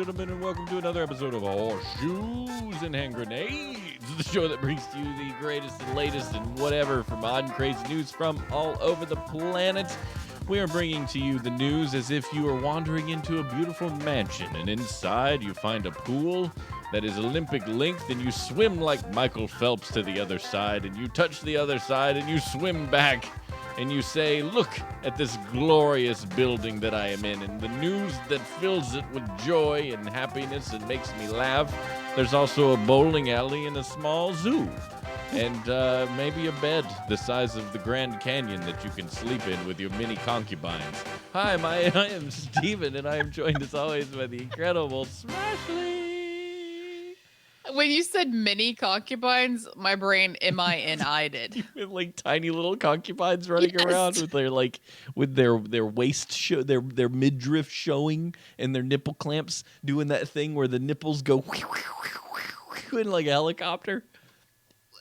gentlemen, and welcome to another episode of Horseshoes and Hand Grenades, the show that brings to you the greatest and latest and whatever from odd and crazy news from all over the planet. We are bringing to you the news as if you are wandering into a beautiful mansion, and inside you find a pool that is Olympic length, and you swim like Michael Phelps to the other side, and you touch the other side, and you swim back. And you say, look at this glorious building that I am in, and the news that fills it with joy and happiness and makes me laugh. There's also a bowling alley and a small zoo, and maybe a bed the size of the Grand Canyon that you can sleep in with your mini concubines. Hi, I am Steven, and I am joined as always by the incredible Smashley. When you said mini concubines, my brain M-I-N-I did. With like tiny little concubines running around with their waist show, their midriff showing, and their nipple clamps doing that thing where the nipples go in like a helicopter.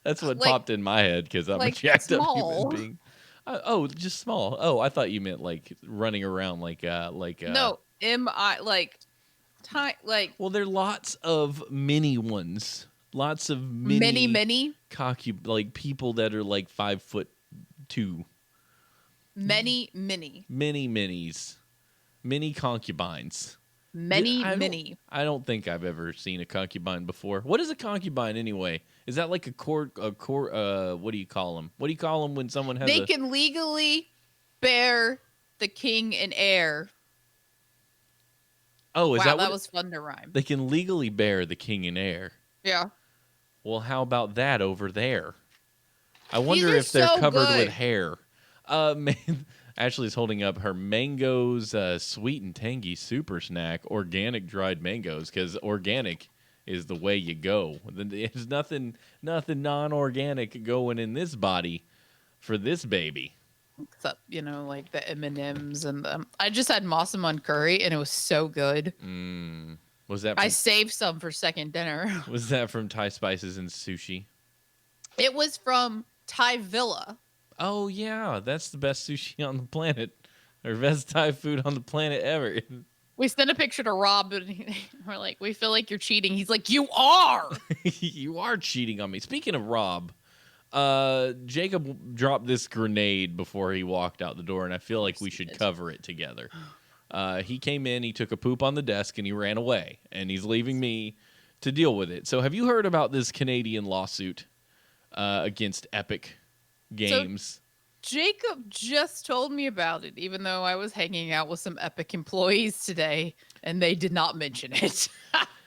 That's what popped in my head because I'm a jacked up human being. Just small. Oh, I thought you meant like running around No, Well, there are lots of mini ones. Lots of mini people that are like 5'2". Mini Minis. Mini concubines. I don't think I've ever seen a concubine before. What is a concubine anyway? Is that like a court? What do you call them? What do you call them when someone has? They can legally bear the king and heir. Oh, that was fun to rhyme. They can legally bear the king and heir. Yeah. Well, how about that over there? I wonder if they're covered with hair. Man, Ashley's holding up her Mangoes sweet and tangy super snack, organic dried mangoes, because organic is the way you go. There's nothing non-organic going in this body for this baby. Except, like the M&Ms and I just had Massaman curry and it was so good. Was that? I saved some for second dinner. Was that from Thai Spices and Sushi? It was from Thai Villa. Oh yeah, that's the best sushi on the planet, or best Thai food on the planet ever. We sent a picture to Rob and we're like, we feel like you're cheating. He's like, you are. You are cheating on me. Speaking of Rob. Jacob dropped this grenade before he walked out the door, and I feel like we should cover it together. He came in, he took a poop on the desk, and he ran away, and he's leaving me to deal with it. So have you heard about this Canadian lawsuit against Epic Games? So Jacob just told me about it, even though I was hanging out with some Epic employees today, and they did not mention it.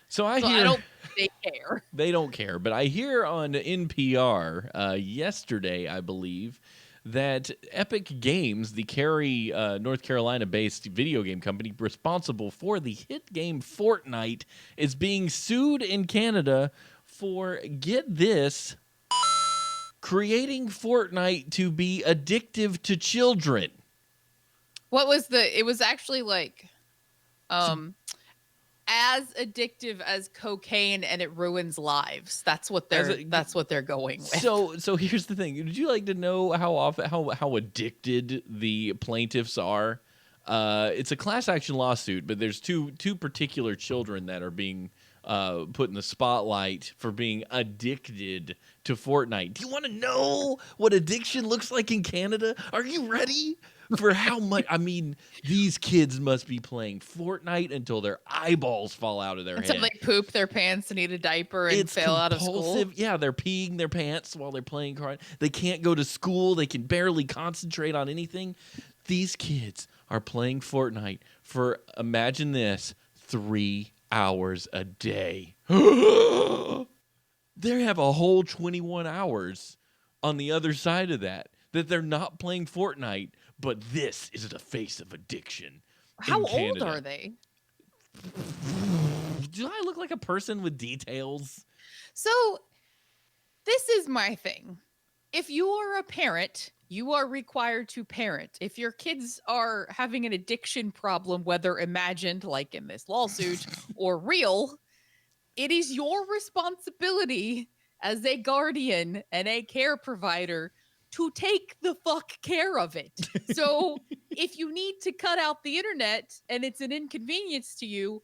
So I hear I don't think they care. They don't care, but I hear on NPR yesterday, I believe, that Epic Games, the Cary, North Carolina-based video game company responsible for the hit game Fortnite, is being sued in Canada for, get this, creating Fortnite to be addictive to children. It was actually like, as addictive as cocaine, and it ruins lives. That's what they're going with. So here's the thing. Would you like to know how addicted the plaintiffs are? It's a class action lawsuit, but there's two particular children that are being put in the spotlight for being addicted to Fortnite. Do you want to know what addiction looks like in Canada? Are you ready? For how much? I mean, these kids must be playing Fortnite until their eyeballs fall out of their head. Until they poop their pants and need a diaper and fail out of school. Yeah, they're peeing their pants while they're playing card. They can't go to school. They can barely concentrate on anything. These kids are playing Fortnite for, imagine this, 3 hours a day. They have a whole 21 hours on the other side of that they're not playing Fortnite. But this is the face of addiction. How old are they? Do I look like a person with details? So, this is my thing. If you are a parent, you are required to parent. If your kids are having an addiction problem, whether imagined, like in this lawsuit, or real, it is your responsibility as a guardian and a care provider to take the fuck care of it. So if you need to cut out the internet and it's an inconvenience to you,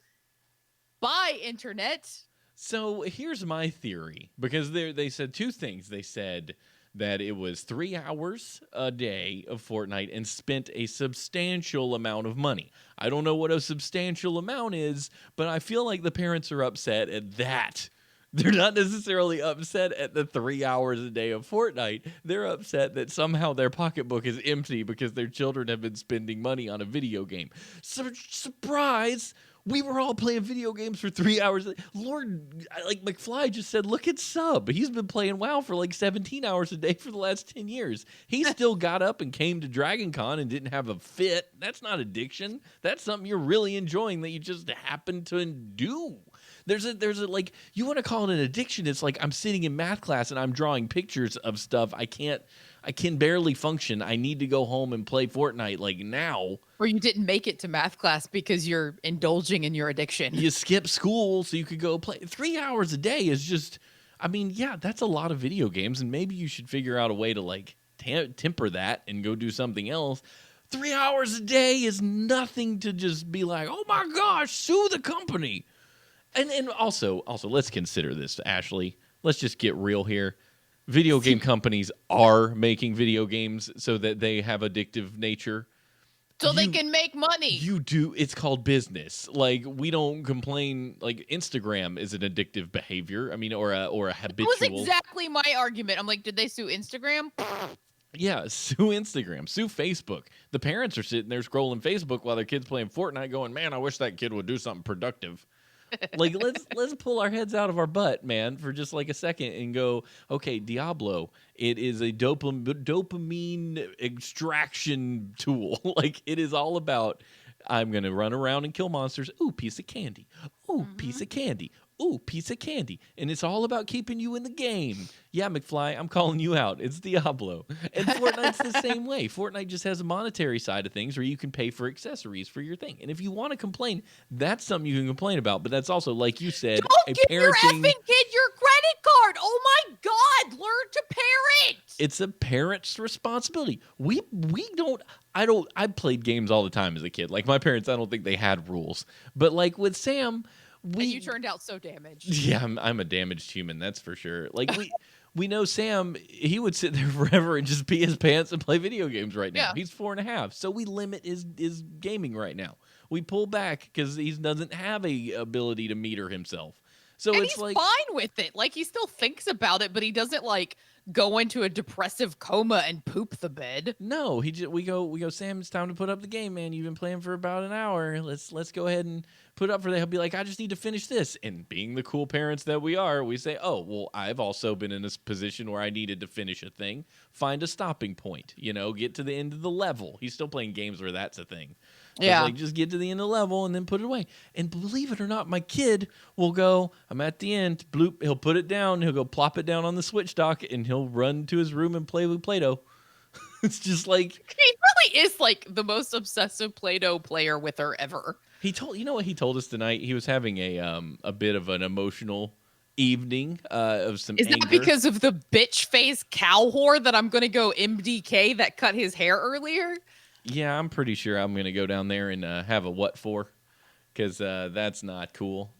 Bye, internet. So here's my theory, because they said two things. They said that it was 3 hours a day of Fortnite and spent a substantial amount of money. I don't know what a substantial amount is, but I feel like the parents are upset at that. They're not necessarily upset at the 3 hours a day of Fortnite. They're upset that somehow their pocketbook is empty because their children have been spending money on a video game. Surprise! We were all playing video games for 3 hours. Lord, like McFly just said, look at Sub. He's been playing WoW for like 17 hours a day for the last 10 years. He still got up and came to Dragon Con and didn't have a fit. That's not addiction. That's something you're really enjoying that you just happen to do. There's a like, you want to call it an addiction. It's like I'm sitting in math class and I'm drawing pictures of stuff. I can barely function. I need to go home and play Fortnite like now. Or you didn't make it to math class because you're indulging in your addiction. You skip school so you could go play. 3 hours a day is just, I mean, yeah, that's a lot of video games, and maybe you should figure out a way to like temper that and go do something else. 3 hours a day is nothing to just be like, oh my gosh, sue the company. And also, let's consider this, Ashley. Let's just get real here. Video game companies are making video games so that they have addictive nature. So they can make money. You do. It's called business. Like, we don't complain. Like, Instagram is an addictive behavior. I mean, or a habitual. That was exactly my argument. I'm like, did they sue Instagram? Yeah, sue Instagram, sue Facebook. The parents are sitting there scrolling Facebook while their kid's playing Fortnite going, man, I wish that kid would do something productive. Like, let's pull our heads out of our butt, man, for just like a second and go, okay, Diablo, it is a dopamine extraction tool. Like, it is all about, I'm going to run around and kill monsters. Ooh, piece of candy. Ooh, piece of candy. Ooh, piece of candy. And it's all about keeping you in the game. Yeah, McFly, I'm calling you out. It's Diablo. And Fortnite's the same way. Fortnite just has a monetary side of things where you can pay for accessories for your thing. And if you want to complain, that's something you can complain about. But that's also, like you said, Don't give your effing kid your credit card. Oh my God, learn to parent. It's a parent's responsibility. I played games all the time as a kid. Like, my parents, I don't think they had rules. But like with Sam, and you turned out so damaged. Yeah, I'm a damaged human, that's for sure. Like, we know Sam, he would sit there forever and just pee his pants and play video games right now. Yeah. He's 4.5, so we limit his gaming right now. We pull back because he doesn't have a ability to meter himself. So and it's he's like fine with it. Like, he still thinks about it, but he doesn't like go into a depressive coma and poop the bed. No, we go, Sam, it's time to put up the game, man. You've been playing for about an hour. Let's go ahead and put up for that. He'll be like, I just need to finish this. And being the cool parents that we are, we say, oh, well, I've also been in this position where I needed to finish a thing. Find a stopping point, get to the end of the level. He's still playing games where that's a thing. So yeah. Like, just get to the end of the level and then put it away. And believe it or not, my kid will go, I'm at the end, bloop, he'll put it down, he'll go plop it down on the Switch dock, and he'll run to his room and play with Play-Doh. It's just like... He really is like the most obsessive Play-Doh player with her ever. You know what he told us tonight? He was having a bit of an emotional evening of some anger. Is that because of the bitch face cow whore that I'm going to go MDK that cut his hair earlier? Yeah, I'm pretty sure I'm going to go down there and have a what for, because that's not cool.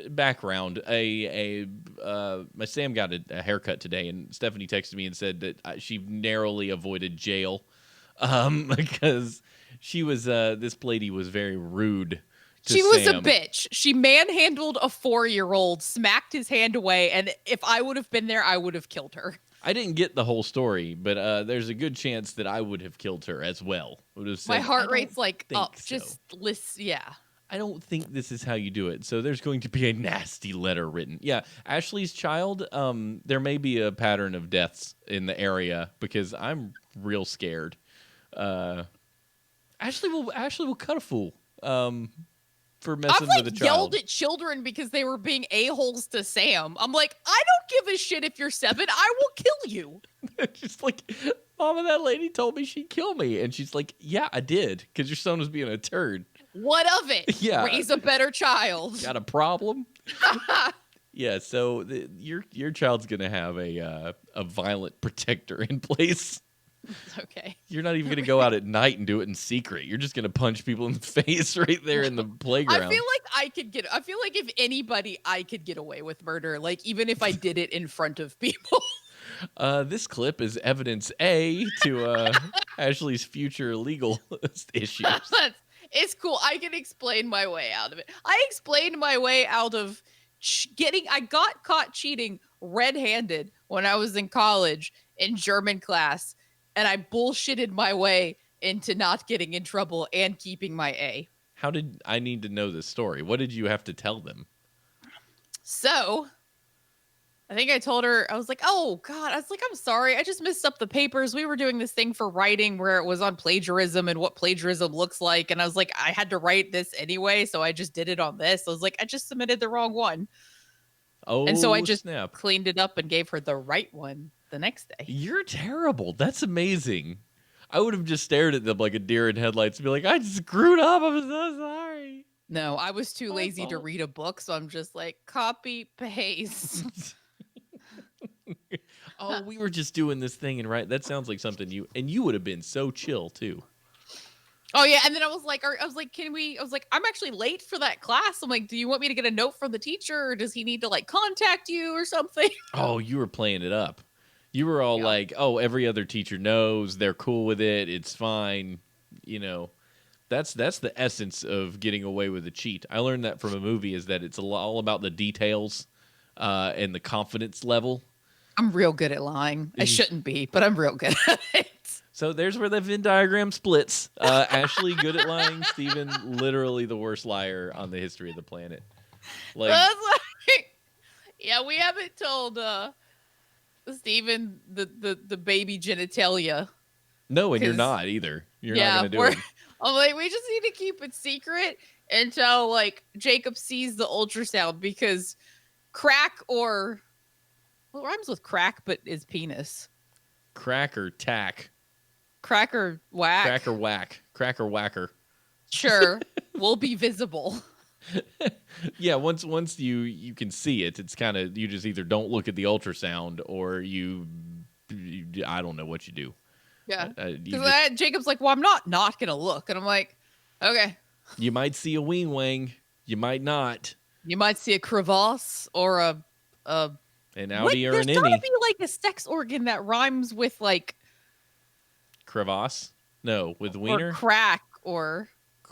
Background, my Sam got a haircut today, and Stephanie texted me and said that she narrowly avoided jail because she was this lady was very rude. She was a bitch. She manhandled a 4-year-old, smacked his hand away, and if I would have been there, I would have killed her. I didn't get the whole story, but there's a good chance that I would have killed her as well. My heart rate's like up. So. Yeah. I don't think this is how you do it. So there's going to be a nasty letter written. Yeah, Ashley's child, there may be a pattern of deaths in the area because I'm real scared. Ashley will cut a fool for messing with a child. I've yelled at children because they were being a-holes to Sam. I'm like, I don't give a shit if you're 7. I will kill you. Just like, Mama, that lady told me she'd kill me. And she's like, yeah, I did, because your son was being a turd. What of it? Yeah. Raise a better child. Got a problem? Yeah, so your child's going to have a violent protector in place. It's okay. You're not even going to go out at night and do it in secret. You're just going to punch people in the face right there in the playground. I feel like if anybody, I could get away with murder. Like, even if I did it in front of people. This clip is evidence A to Ashley's future legal issues. It's cool. I can explain my way out of it. I explained my way out of I got caught cheating red-handed when I was in college in German class, and I bullshitted my way into not getting in trouble and keeping my A. How did I need to know this story? What did you have to tell them? So, I think I told her, I was like, oh, God. I was like, I'm sorry. I just messed up the papers. We were doing this thing for writing where it was on plagiarism and what plagiarism looks like. And I was like, I had to write this anyway, so I just did it on this. I was like, I just submitted the wrong one. Oh, and so I just snap. cleaned it up and gave her the right one the next day. You're terrible. That's amazing. I would have just stared at them like a deer in headlights and be like, I screwed up. I'm so sorry. No, I was too lazy to read a book, so I'm just like, copy, paste. Oh, we were just doing this thing, and right, that sounds like something you would have been so chill too. Oh yeah, and then I was like, I'm actually late for that class. I'm like, do you want me to get a note from the teacher, or does he need to like contact you or something? Oh, you were playing it up. You were all like, oh, every other teacher knows, they're cool with it, it's fine. You know, that's the essence of getting away with a cheat. I learned that from a movie, is that it's all about the details and the confidence level. I'm real good at lying. I shouldn't be, but I'm real good at it. So there's where the Venn diagram splits. Ashley, good at lying. Steven, literally the worst liar on the history of the planet. Yeah, we haven't told Steven the baby genitalia. No, and you're not either. You're not going to do it. I'm like, we just need to keep it secret until like Jacob sees the ultrasound, because crack or... Well, it rhymes with crack, but is penis. Crack or tack. Crack or whack. Crack or whack. Crack or whacker. Sure. Will be visible. Yeah, once you can see it, it's kind of, you just either don't look at the ultrasound or you I don't know what you do. Yeah. Because Jacob's like, well, I'm not going to look. And I'm like, okay. You might see a wing wang. You might not. You might see a crevasse or an outie or an innie. There's got to be like a sex organ that rhymes with like crevasse. No, with wiener. Or crack or.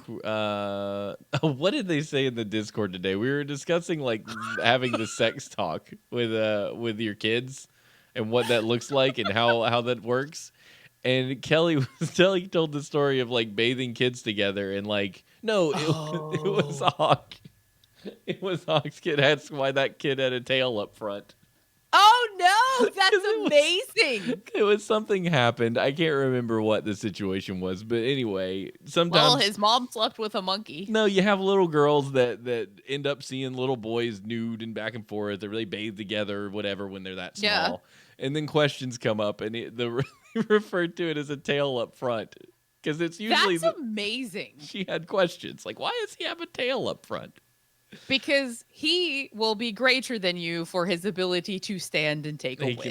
What did they say in the Discord today? We were discussing like having the sex talk with your kids and what that looks like and how that works. And Kelly told the story of like bathing kids together, and like, no, it was Hawk. It was Hawk's kid. That's why that kid had a tail up front. Oh no, that's amazing. It was something happened. I can't remember what the situation was, but anyway, sometimes. Well, his mom slept with a monkey. No, you have little girls that end up seeing little boys nude and back and forth. They really bathe together or whatever when they're that small. Yeah. And then questions come up, and they referred to it as a tail up front, because it's usually that's amazing. She had questions like, why does he have a tail up front? Because he will be greater than you for his ability to stand and take a whiz. He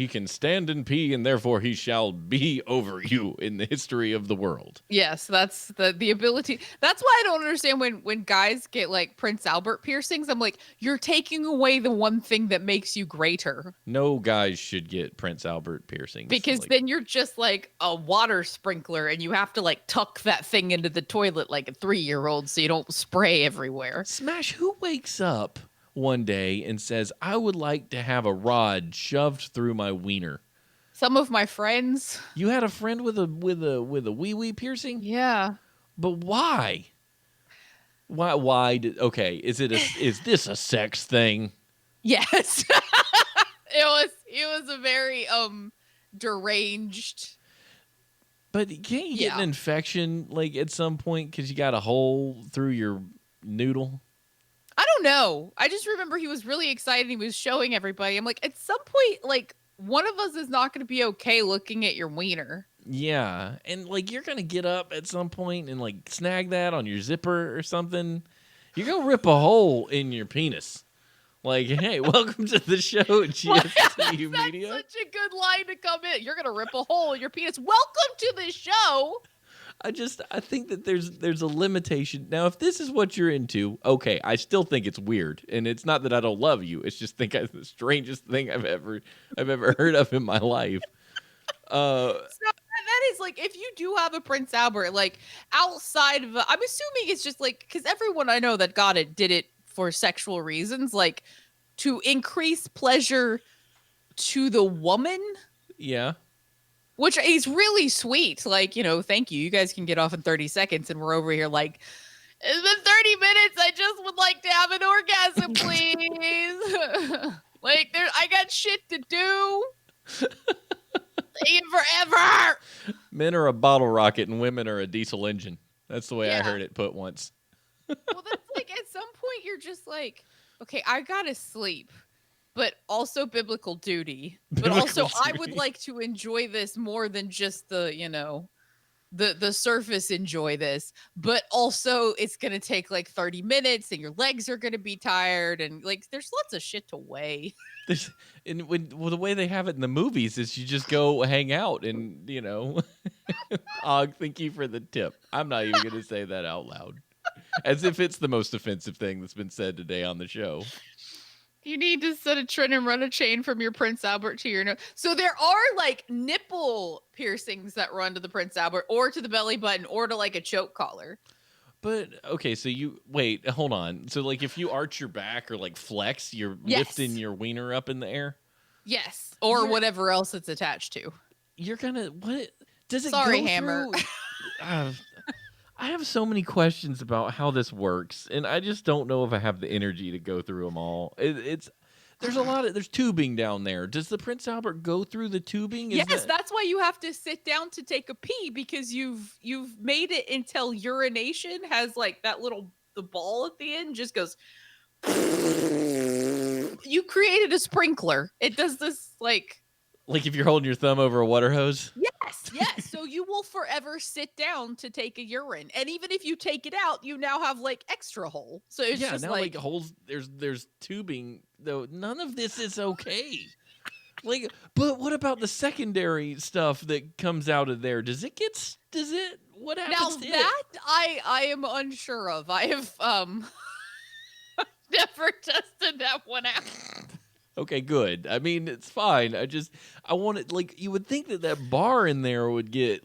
can stand and pee, and therefore he shall be over you in the history of the world. Yes, that's the ability. That's why I don't understand when guys get like Prince Albert piercings. I'm like, you're taking away the one thing that makes you greater. No guys should get Prince Albert piercings. Because then you're just like a water sprinkler, and you have to like tuck that thing into the toilet like a 3-year-old so you don't spray everywhere. Smash, who wakes up one day and says, I would like to have a rod shoved through my wiener? Some of my friends. You had a friend with a wee-wee piercing? Yeah. But why? Why okay, is this a sex thing? Yes. It was a very deranged. But can't you get an infection like at some point because you got a hole through your noodle? I don't know. I just remember he was really excited. He was showing everybody. I'm like, at some point, like, one of us is not going to be okay looking at your wiener. Yeah. And, like, you're going to get up at some point and, like, snag that on your zipper or something. You're going to rip a hole in your penis. Like, hey, welcome to the show, GSTU Media. That's such a good line to come in. You're gonna rip a hole in your penis. Welcome to the show. I think that there's a limitation. Now, if this is what you're into, okay, I still think it's weird. And it's not that I don't love you. It's just it's the strangest thing I've ever heard of in my life. So that is like, if you do have a Prince Albert, like outside of, I'm assuming it's just like, because everyone I know that got it did it for sexual reasons, like to increase pleasure to the woman. Yeah. Which is really sweet. Like, thank you. You guys can get off in 30 seconds, and we're over here like, it's been 30 minutes. I just would like to have an orgasm, please. Like, I got shit to do. Forever. Men are a bottle rocket and women are a diesel engine. That's the way I heard it put once. Well, that's like, at some point you're just like, okay, I gotta sleep, but also biblical duty. But also I would like to enjoy this more than just the surface enjoy this. But also it's gonna take like 30 minutes and your legs are gonna be tired, and like there's lots of shit to weigh. The way they have it in the movies is you just go hang out and, Og, thank you for the tip. I'm not even going to say that out loud. As if it's the most offensive thing that's been said today on the show. You need to set a trend and run a chain from your Prince Albert to your nose. So there are like nipple piercings that run to the Prince Albert or to the belly button or to like a choke collar. But, okay, so wait, hold on. So, like, if you arch your back or, like, flex, you're lifting your wiener up in the air? Yes. Or whatever else it's attached to. You're gonna, what? Does it Sorry, go Hammer. I have so many questions about how this works, and I just don't know if I have the energy to go through them all. There's tubing down there. Does the Prince Albert go through the tubing? That's why you have to sit down to take a pee, because you've made it until urination has like that the ball at the end just goes. You created a sprinkler. It does this like if you're holding your thumb over a water hose? Yes. So you will forever sit down to take a urine. And even if you take it out, you now have like extra hole. So it's just now like holes, there's tubing, though. None of this is okay. But what about the secondary stuff that comes out of there? What happens to it? Now that I am unsure of. I have never tested that one out. Okay, good. I mean, it's fine. I want it, you would think that bar in there would get,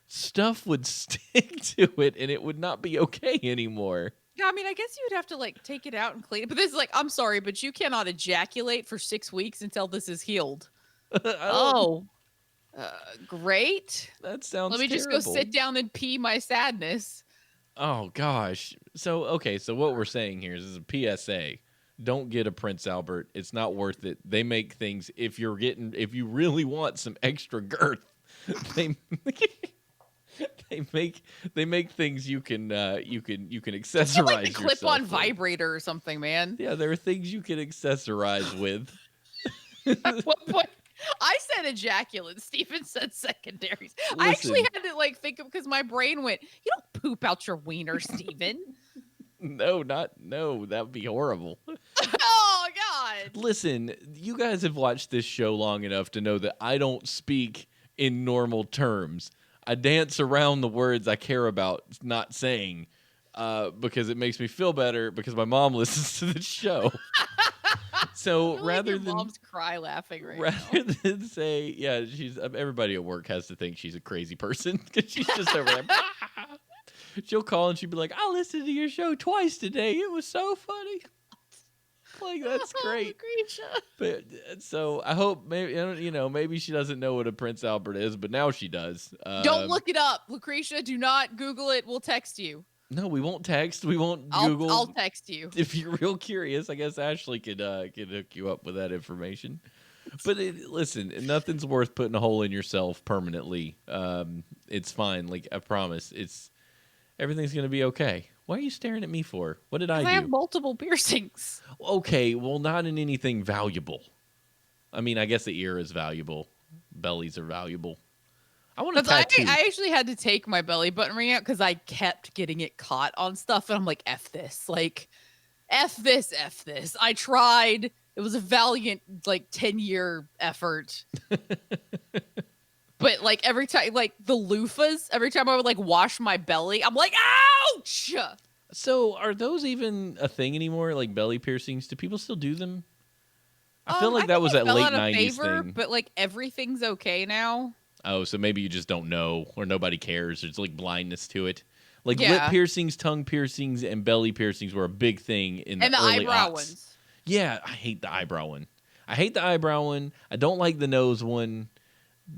stuff would stick to it and it would not be okay anymore. Yeah, I mean, I guess you would have to, take it out and clean it. But this is I'm sorry, but you cannot ejaculate for 6 weeks until this is healed. Great. That sounds Let me terrible. just go sit down and pee my sadness. Oh, gosh. So what we're saying here is a PSA. Don't get a Prince Albert. It's not worth it. They make things, if you really want some extra girth, they make things you can accessorize like a clip-on with. vibrator or something, man. Yeah, there are things you can accessorize with. At what point? I said ejaculate. Steven said secondaries. Listen, I actually had to think of, because my brain went, you don't poop out your wiener, Steven. No, that would be horrible. Oh, God. Listen, you guys have watched this show long enough to know that I don't speak in normal terms. I dance around the words I care about not saying because it makes me feel better because my mom listens to the show. So rather than mom's cry laughing rather than say, everybody at work has to think she's a crazy person because she's just over there. She'll call and she'll be like, I listened to your show twice today. It was so funny. That's great. But so I hope maybe she doesn't know what a Prince Albert is, but now she does. Don't look it up, Lucretia. Do not Google it. We'll text you. No, we won't text. We won't Google. I'll text you. If you're real curious, I guess Ashley could hook you up with that information. But listen, nothing's worth putting a hole in yourself permanently. It's fine. I promise. Everything's going to be okay. Why are you staring at me for? What did I do? I have multiple piercings. Okay, well, not in anything valuable. I mean, I guess the ear is valuable. Bellies are valuable. I want to tattoo. I actually had to take my belly button ring out because I kept getting it caught on stuff, and I'm like, F this. F this, F this. I tried. It was a valiant, like, 10-year effort. But, like, every time, like, the loofahs, every time I would, like, wash my belly, I'm like, ouch! So are those even a thing anymore? Like belly piercings? Do people still do them? I feel like that was that late 90s thing. But, like, everything's okay now. Oh, so maybe you just don't know or nobody cares. There's like blindness to it. Like lip Yeah. piercings, tongue piercings, and belly piercings were a big thing in the And the early eyebrow aughts. ones. Yeah, I hate the eyebrow one. I don't like the nose one.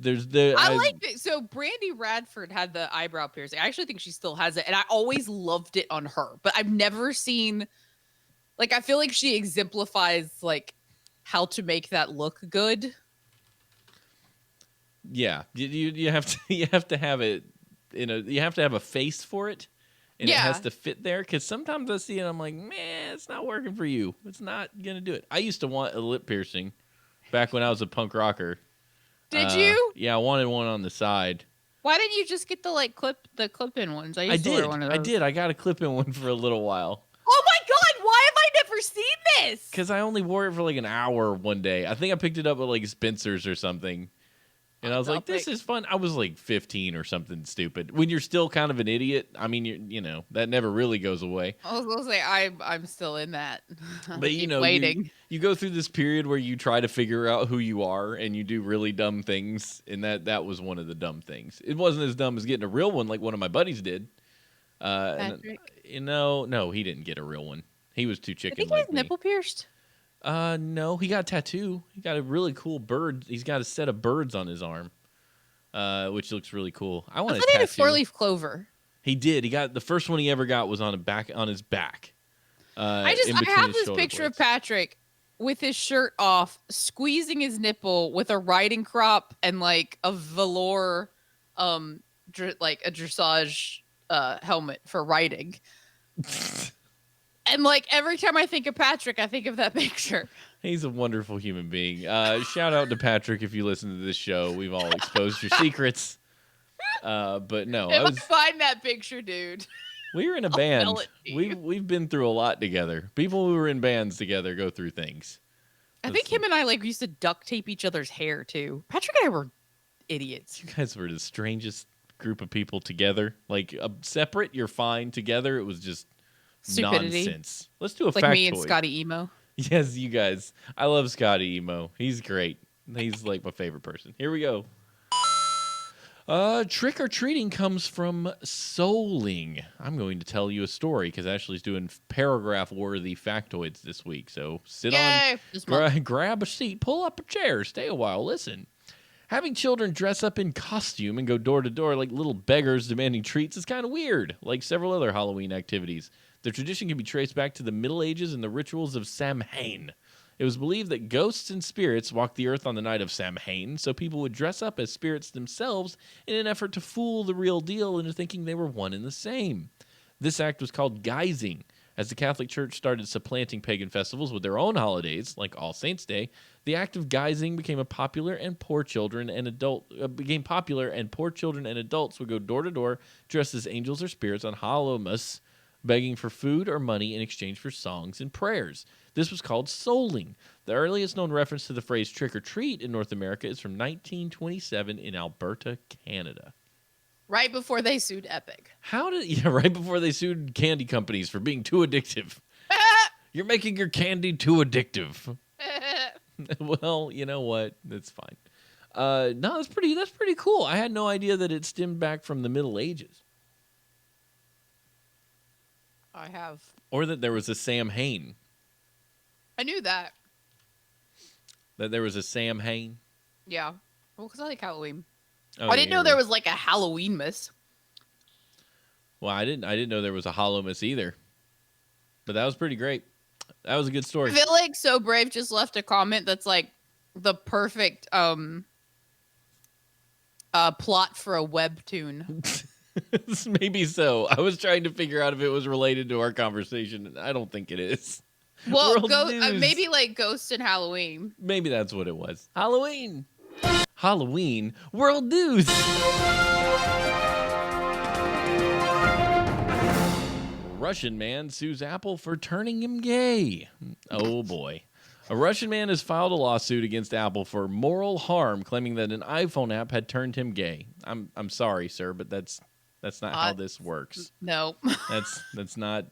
I like it. So Brandy Radford had the eyebrow piercing. I actually think she still has it, and I always loved it on her. But I've never seen, like, I feel like she exemplifies like how to make that look good. Yeah, you have to you have to have it you have to have a face for it, and it has to fit there. Because sometimes I see it, I'm like, man, it's not working for you. It's not gonna do it. I used to want a lip piercing back when I was a punk rocker. Did you? Yeah, I wanted one on the side. Why didn't you just get the clip-in ones? I used to wear one of those. I did. I got a clip-in one for a little while. Oh my god! Why have I never seen this? Because I only wore it for like an hour one day. I think I picked it up at like Spencer's or something. And I was like, this is fun. I was like 15 or something stupid. When you're still kind of an idiot, I mean, you know, that never really goes away. I was going to say, I'm still in that. But, you know, waiting. You go through this period where you try to figure out who you are and you do really dumb things. And that was one of the dumb things. It wasn't as dumb as getting a real one like one of my buddies did. Patrick? No, he didn't get a real one. He was too chicken Did he like get his me. nipple pierced? No, he got a tattoo. He got a really cool bird. He's got a set of birds on his arm, which looks really cool. I want a tattoo. He had a four-leaf clover. He did. He got the first one he ever got was on his back. I have this picture of Patrick with his shirt off, squeezing his nipple with a riding crop and like a velour, like a dressage helmet for riding. And like every time I think of Patrick, I think of that picture. He's a wonderful human being. Shout out to Patrick if you listen to this show. We've all exposed your secrets. But no, I find that picture, dude. We were in a band. We've been through a lot together. People who were in bands together go through things. I think him and I like used to duct tape each other's hair too. Patrick and I were idiots. You guys were the strangest group of people together. Like separate, you're fine. Together, it was just stupidity. Nonsense. Let's do a like factoid. Me and Scotty Emo. Yes, you guys. I love Scotty Emo. He's great. He's like my favorite person. Here we go. Trick or treating comes from souling. I'm going to tell you a story because Ashley's doing paragraph-worthy factoids this week. So sit on, grab a seat, pull up a chair, stay a while, listen. Having children dress up in costume and go door to door like little beggars demanding treats is kind of weird, like several other Halloween activities. The tradition can be traced back to the Middle Ages and the rituals of Samhain. It was believed that ghosts and spirits walked the earth on the night of Samhain, so people would dress up as spirits themselves in an effort to fool the real deal into thinking they were one and the same. This act was called guising. As the Catholic Church started supplanting pagan festivals with their own holidays, like All Saints' Day, the act of guising became popular, and poor children and adults would go door to door dressed as angels or spirits on Hallowmas, begging for food or money in exchange for songs and prayers. This was called souling. The earliest known reference to the phrase trick or treat in North America is from 1927 in Alberta, Canada. Right before they sued Epic. Right before they sued candy companies for being too addictive. You're making your candy too addictive. Well, you know what? That's fine. No, that's pretty cool. I had no idea that it stemmed back from the Middle Ages. I have. Or that there was a Samhain. I knew that. That there was a Samhain? Yeah. Well, because I like Halloween. Oh, I didn't know there was like a Halloween miss. Well, I didn't know there was a Hallowmas either. But that was pretty great. That was a good story. I feel like So Brave just left a comment that's like the perfect plot for a webtoon. Maybe so. I was trying to figure out if it was related to our conversation. I don't think it is. Well, maybe like Ghost and Halloween. Maybe that's what it was. Halloween. World News. Russian man sues Apple for turning him gay. Oh boy. A Russian man has filed a lawsuit against Apple for moral harm, claiming that an iPhone app had turned him gay. I'm sorry, sir, but that's not how this works. No. That's not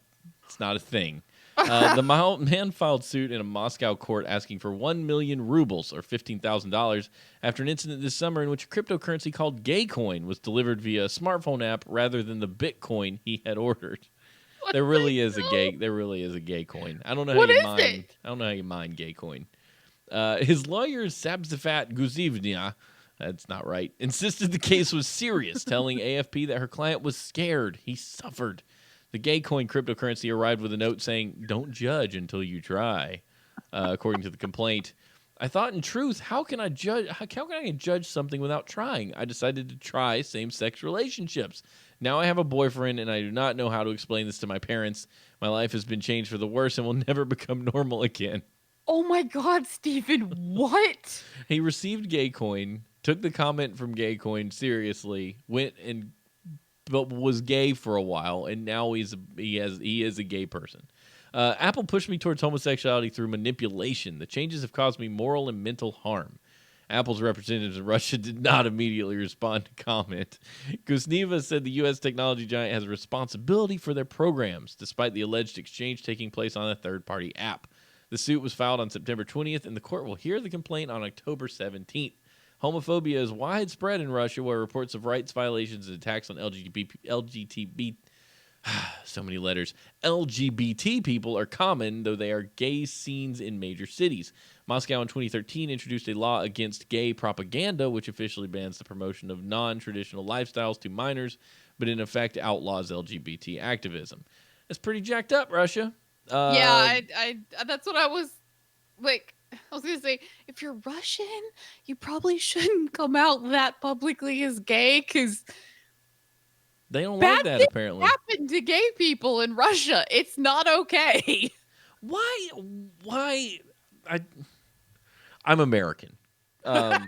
a thing. The man filed suit in a Moscow court asking for 1 million rubles, or $15,000, after an incident this summer in which a cryptocurrency called Gaycoin was delivered via a smartphone app rather than the Bitcoin he had ordered. There really is a gay coin. I don't know how you mine. I don't know how you mine gay coin. His lawyer Sabzafat Guzivnia, that's not right, insisted the case was serious, telling AFP that her client was scared. He suffered. The gay coin cryptocurrency arrived with a note saying, "Don't judge until you try," according to the complaint. I thought, in truth, how can I judge something without trying? I decided to try same-sex relationships. Now I have a boyfriend, and I do not know how to explain this to my parents. My life has been changed for the worse and will never become normal again. Oh my God, Stephen, what? He received Gaycoin, took the comment from Gaycoin seriously, but was gay for a while, and now he is a gay person. Apple pushed me towards homosexuality through manipulation. The changes have caused me moral and mental harm. Apple's representatives in Russia did not immediately respond to comment. Kuzneva said the U.S. technology giant has a responsibility for their programs, despite the alleged exchange taking place on a third-party app. The suit was filed on September 20th, and the court will hear the complaint on October 17th. Homophobia is widespread in Russia, where reports of rights violations and attacks on LGBT people are common, though they are gay scenes in major cities. Moscow in 2013 introduced a law against gay propaganda, which officially bans the promotion of non-traditional lifestyles to minors, but in effect outlaws LGBT activism. That's pretty jacked up, Russia. Yeah, I that's what I was like. I was gonna say, if you're Russian, you probably shouldn't come out that publicly as gay, because they don't like that. Apparently, happen to gay people in Russia. It's not okay. Why? I'm American. I'm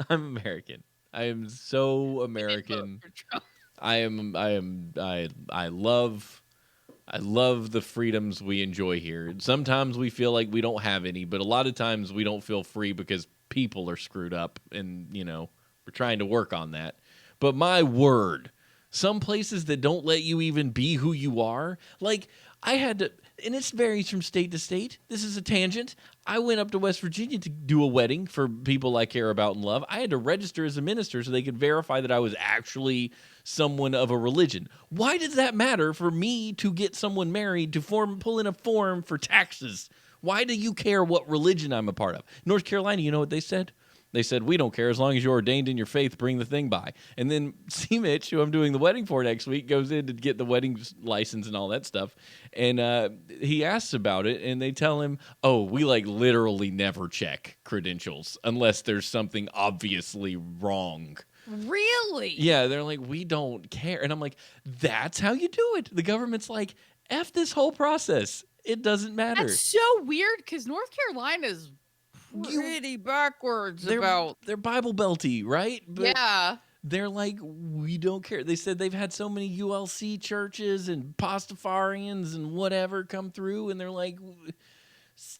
American. I am so American. I love the freedoms we enjoy here. Sometimes we feel like we don't have any, but a lot of times we don't feel free because people are screwed up, and we're trying to work on that. But my word, some places that don't let you even be who you are, like I had to, and it varies from state to state. This is a tangent. I went up to West Virginia to do a wedding for people I care about and love. I had to register as a minister so they could verify that I was actually someone of a religion. Why does that matter for me to get someone married, to pull in a form for taxes? Why do you care what religion I'm a part of? North Carolina, you know what they said? They said, we don't care. As long as you're ordained in your faith, bring the thing by. And then C-Mitch, who I'm doing the wedding for next week, goes in to get the wedding license and all that stuff. And he asks about it, and they tell him, oh, we literally never check credentials unless there's something obviously wrong. Really? Yeah, they're like, we don't care. And I'm like, that's how you do it. The government's like, F this whole process. It doesn't matter. That's so weird, because North Carolina's pretty backwards about... They're Bible Belty, right? But yeah. They're like, we don't care. They said they've had so many ULC churches and Pastafarians and whatever come through, and they're like,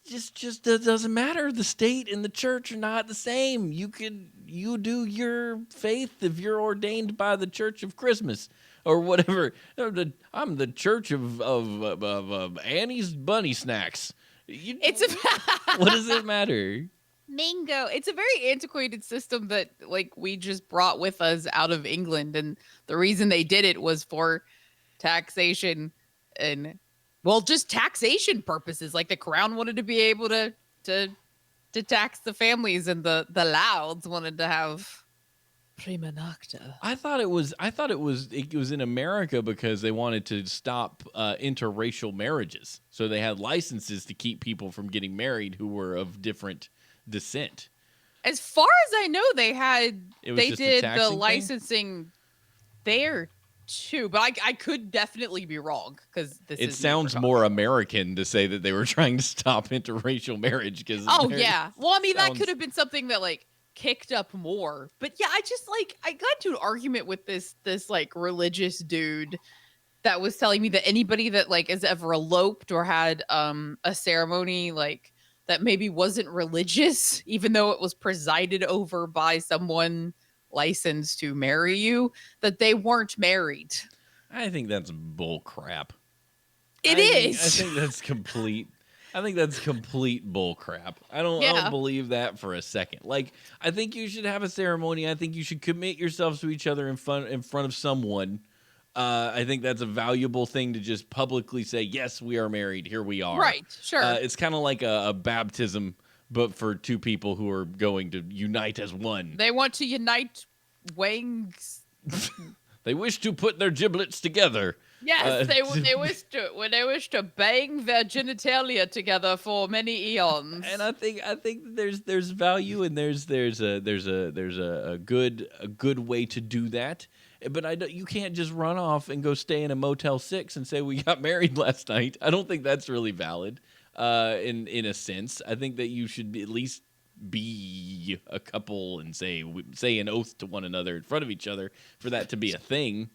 just it doesn't matter. The state and the church are not the same. You do your faith if you're ordained by the Church of Christmas or whatever. I'm the Church of Annie's Bunny Snacks. What does it matter? Mingo. It's a very antiquated system that we just brought with us out of England, and the reason they did it was for taxation and just taxation purposes. Like the crown wanted to be able to tax the families, and the Louds wanted to have prima nocta. I thought it was in America because they wanted to stop interracial marriages. So they had licenses to keep people from getting married who were of different descent. As far as I know, they did the licensing there too, but I could definitely be wrong, because it sounds more American to say that they were trying to stop interracial marriage. Well, I mean, that could have been something that kicked up more. But yeah, I got into an argument with this religious dude, that was telling me that anybody that like has ever eloped or had a ceremony like that maybe wasn't religious, even though it was presided over by someone licensed to marry you, that they weren't married. I think that's bull crap. It I is. think that's complete. I think that's complete bull crap. I don't Yeah. believe that for a second. Like, I think you should have a ceremony. I think you should commit yourselves to each other in front of someone. I think that's a valuable thing to just publicly say, yes, we are married. Here we are. Right. Sure. It's kind of like a baptism, but for two people who are going to unite as one. They want to unite wangs. They wish to put their giblets together. Yes, they wish to bang their genitalia together for many eons. And I think there's value and there's a good way to do that. But you can't just run off and go stay in a Motel 6 and say we got married last night. I don't think that's really valid. In a sense, I think that you should at least be a couple and say an oath to one another in front of each other for that to be a thing.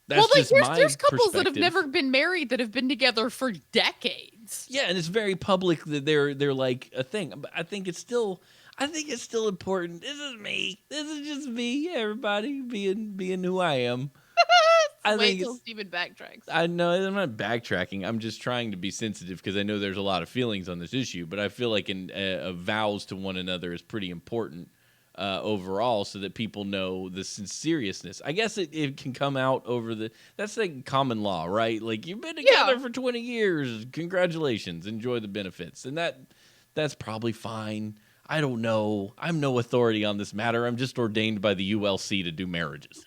That's well, like just my there's couples that have perspective. never been married that have been together for decades. Yeah, and it's very public that they're like a thing. But I think it's still important. This is me. This is just me. Everybody being who I am. Wait till Steven backtracks. I know I'm not backtracking. I'm just trying to be sensitive because I know there's a lot of feelings on this issue. But I feel like vows to one another is pretty important overall, so that people know the seriousness. I guess it can come out over that's like common law, right? Like you've been together for 20 years. Congratulations, enjoy the benefits, and that's probably fine. I don't know. I'm no authority on this matter. I'm just ordained by the ULC to do marriages.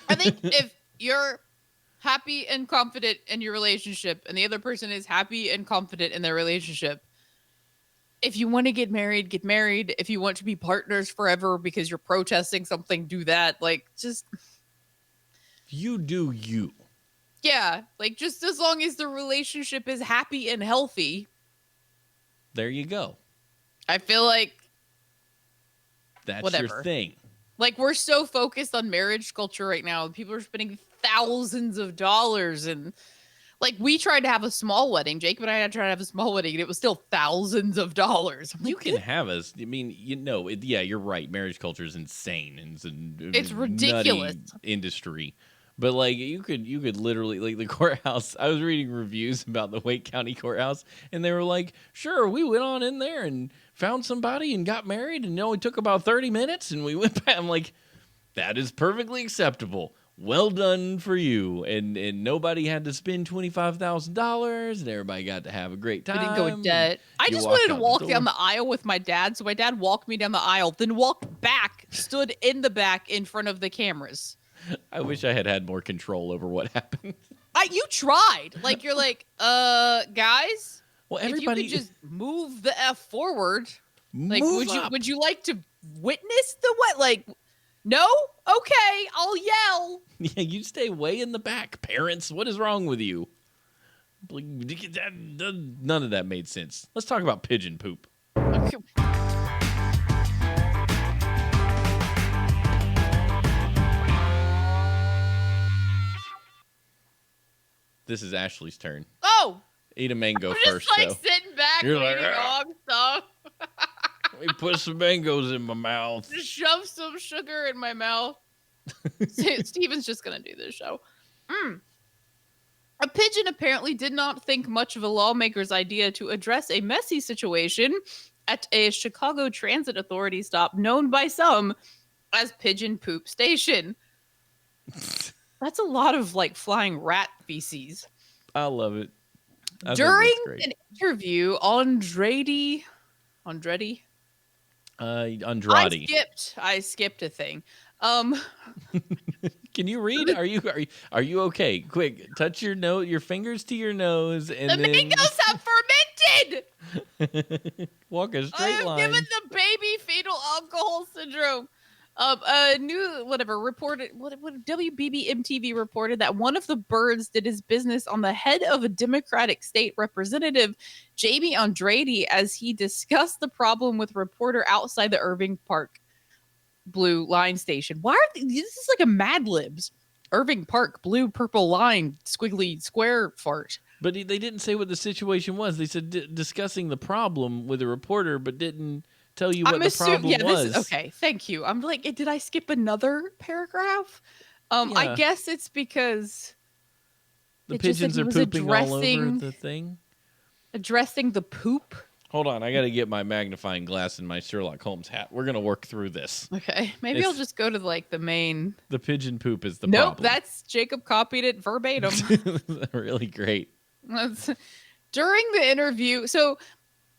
I think if you're happy and confident in your relationship and the other person is happy and confident in their relationship, if you want to get married, get married. If you want to be partners forever because you're protesting something, do that. Like, just... You do you. Yeah, like, just as long as the relationship is happy and healthy. There you go. I feel like... That's your thing. Like, we're so focused on marriage culture right now. People are spending thousands of dollars. And, like, we tried to have a small wedding. Jacob and I tried to have a small wedding, and it was still thousands of dollars. You can have us. I mean, yeah, you're right. Marriage culture is insane. And it's ridiculous. Industry. But, like, you could literally, like, the courthouse. I was reading reviews about the Wake County courthouse, and they were like, sure, we went on in there and found somebody and got married, and it only took about 30 minutes, and we went back. I'm like, that is perfectly acceptable. Well done for you. And nobody had to spend $25,000, and everybody got to have a great time. We didn't go in debt. I just wanted to walk down the aisle with my dad, so my dad walked me down the aisle, then walked back, stood in the back in front of the cameras. I wish I had more control over what happened. You tried. Like, you're like, guys, well, everybody if you could just move the F forward. Like, up. would you like to witness the what? Like, no? Okay, I'll yell. Yeah, you stay way in the back, parents. What is wrong with you? None of that made sense. Let's talk about pigeon poop. Okay. This is Ashley's turn. Oh! Eat a mango I'm first, just, like, though. sitting back, You're eating like, dog stuff. Let me put some mangoes in my mouth. Just shove some sugar in my mouth. Steven's just going to do this show. A pigeon apparently did not think much of a lawmaker's idea to address a messy situation at a Chicago Transit Authority stop known by some as Pigeon Poop Station. That's a lot of, like, flying rat feces. I love it. During an interview, Andrade. I skipped a thing. Can you read? Are you okay? Quick, touch your fingers to your nose, and the mangoes have fermented. Walk a straight line. I have given the baby fetal alcohol syndrome. WBB MTV reported that one of the birds did his business on the head of a Democratic state representative, Jamie Andrade, as he discussed the problem with a reporter outside the Irving Park Blue Line station. Why are this is like a Mad Libs? Irving Park, blue, purple line, squiggly square fart. But they didn't say what the situation was. They said discussing the problem with a reporter, but didn't tell you what the problem was. Okay, thank you. I'm like, did I skip another paragraph? I Yeah. guess it's because The it just said pigeons he are was pooping all over the thing. addressing the poop. Hold on, I got to get my magnifying glass and my Sherlock Holmes hat. We're going to work through this. Okay, maybe I'll just go to like the main. The pigeon poop is the Nope, problem. that's Jacob copied it verbatim. Really great. During the interview, so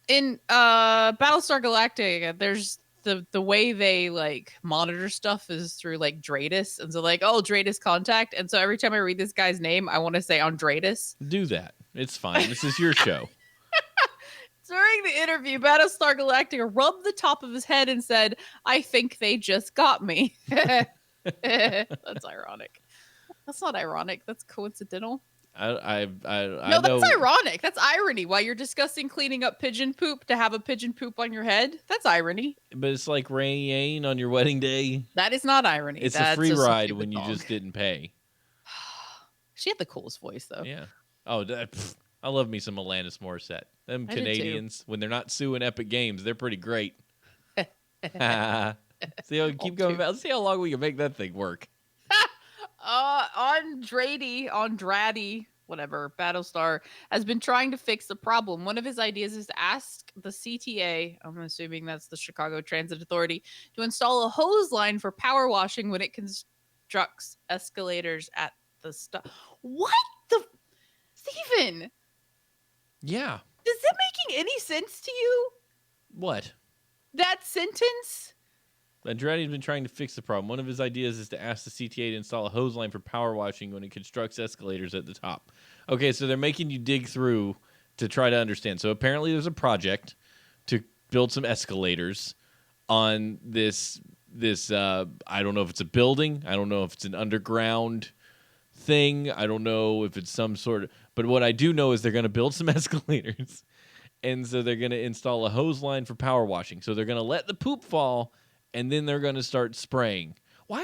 in Battlestar Galactica, there's the way they like monitor stuff is through like Dratus, and so like, oh, Dratus contact, and so every time I read this guy's name, I want to say Andreas. Do that. It's fine. This is your show. During the interview, Battlestar Galactica rubbed the top of his head and said, "I think they just got me." That's ironic. That's not ironic. That's coincidental. No, No, that's ironic. That's irony. While you're discussing cleaning up pigeon poop to have a pigeon poop on your head, that's irony. But it's like rain on your wedding day. That is not irony. It's that's a free just ride stupid when you song. just didn't pay. She had the coolest voice, though. Yeah. Oh, I love me some Alanis Morissette. Them I did too. Canadians, when they're not suing Epic Games, they're pretty great. See how we keep going back. Let's see how long we can make that thing work. Andrade, whatever, Battlestar, has been trying to fix the problem. One of his ideas is to ask the CTA, I'm assuming that's the Chicago Transit Authority, to install a hose line for power washing when it constructs escalators at the stop. What the? Steven! Yeah. Is it making any sense to you? What? That sentence? Andrade's been trying to fix the problem. One of his ideas is to ask the CTA to install a hose line for power washing when it constructs escalators at the top. Okay, so they're making you dig through to try to understand. So apparently there's a project to build some escalators on this I don't know if it's a building. I don't know if it's an underground thing. I don't know if it's some sort of... But what I do know is they're going to build some escalators. And so they're going to install a hose line for power washing. So they're going to let the poop fall, and then they're going to start spraying. Why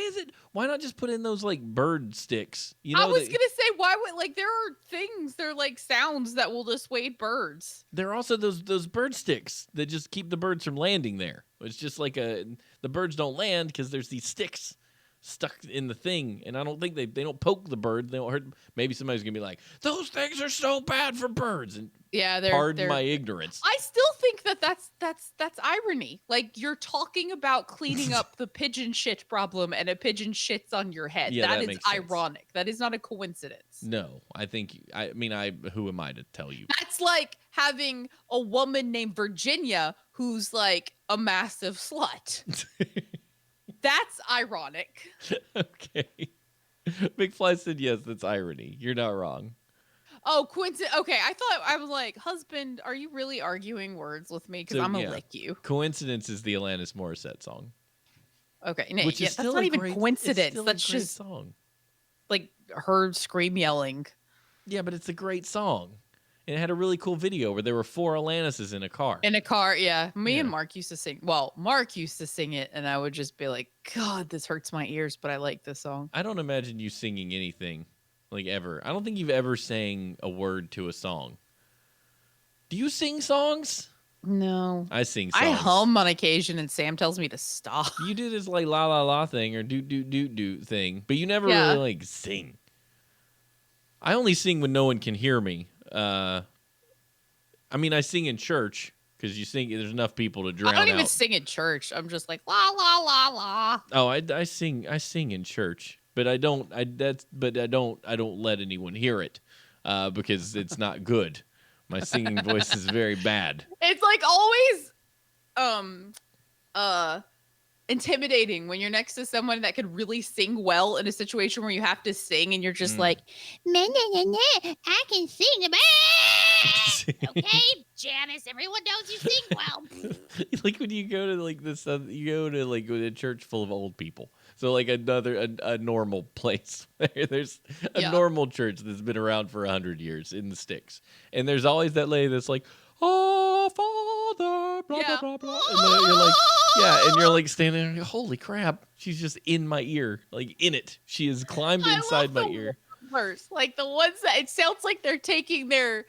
not just put in those like bird sticks? You know, I was gonna say, why would like there are things, they're like sounds that will dissuade birds. There are also those bird sticks that just keep the birds from landing there. It's just like the birds don't land because there's these sticks stuck in the thing, and I don't think they don't poke the bird. They don't hurt. Maybe somebody's gonna be like, those things are so bad for birds. And yeah, pardon my ignorance. I still think that's irony. Like you're talking about cleaning up the pigeon shit problem, and a pigeon shits on your head. Yeah, that makes is sense. ironic. That is not a coincidence. No, I think who am I to tell you? That's like having a woman named Virginia who's like a massive slut. That's ironic. Okay. McFly said yes, that's irony. You're not wrong. Oh, coincidence. Okay, I was like, husband, are you really arguing words with me? Because I'm going to lick you. Coincidence is the Alanis Morissette song. Okay, Which is that's not even coincidence. That's a great just song. like her scream yelling. Yeah, but it's a great song. And it had a really cool video where there were 4 Alanises in a car. In a car, yeah. Me and Mark used to sing. Well, Mark used to sing it, and I would just be like, God, this hurts my ears, but I like this song. I don't imagine you singing anything, like, ever. I don't think you've ever sang a word to a song. Do you sing songs? No. I sing songs. I hum on occasion, and Sam tells me to stop. You do this, like, la la la thing or do thing, but you never really, like, sing. I only sing when no one can hear me. I mean, I sing in church because you sing. There's enough people to drown out. I don't even sing in church. I'm just like la la la la. Oh, I sing in church, but I don't. I don't let anyone hear it because it's not good. My singing voice is very bad. It's like always intimidating when you're next to someone that could really sing well in a situation where you have to sing and you're just like, nah, I can sing. Okay, Janice, everyone knows you sing well. Like when you go to like this, you go to like a church full of old people. So like a normal place. There's a normal church that's been around for 100 years in the sticks, and there's always that lady that's like, "Oh, Father, blah, blah, Yeah. blah, blah. And then you're like, yeah, and you're like standing there, like, holy crap, she's just in my ear, like in it. She has climbed inside my ear. Warbblers, like the ones that it sounds like they're taking their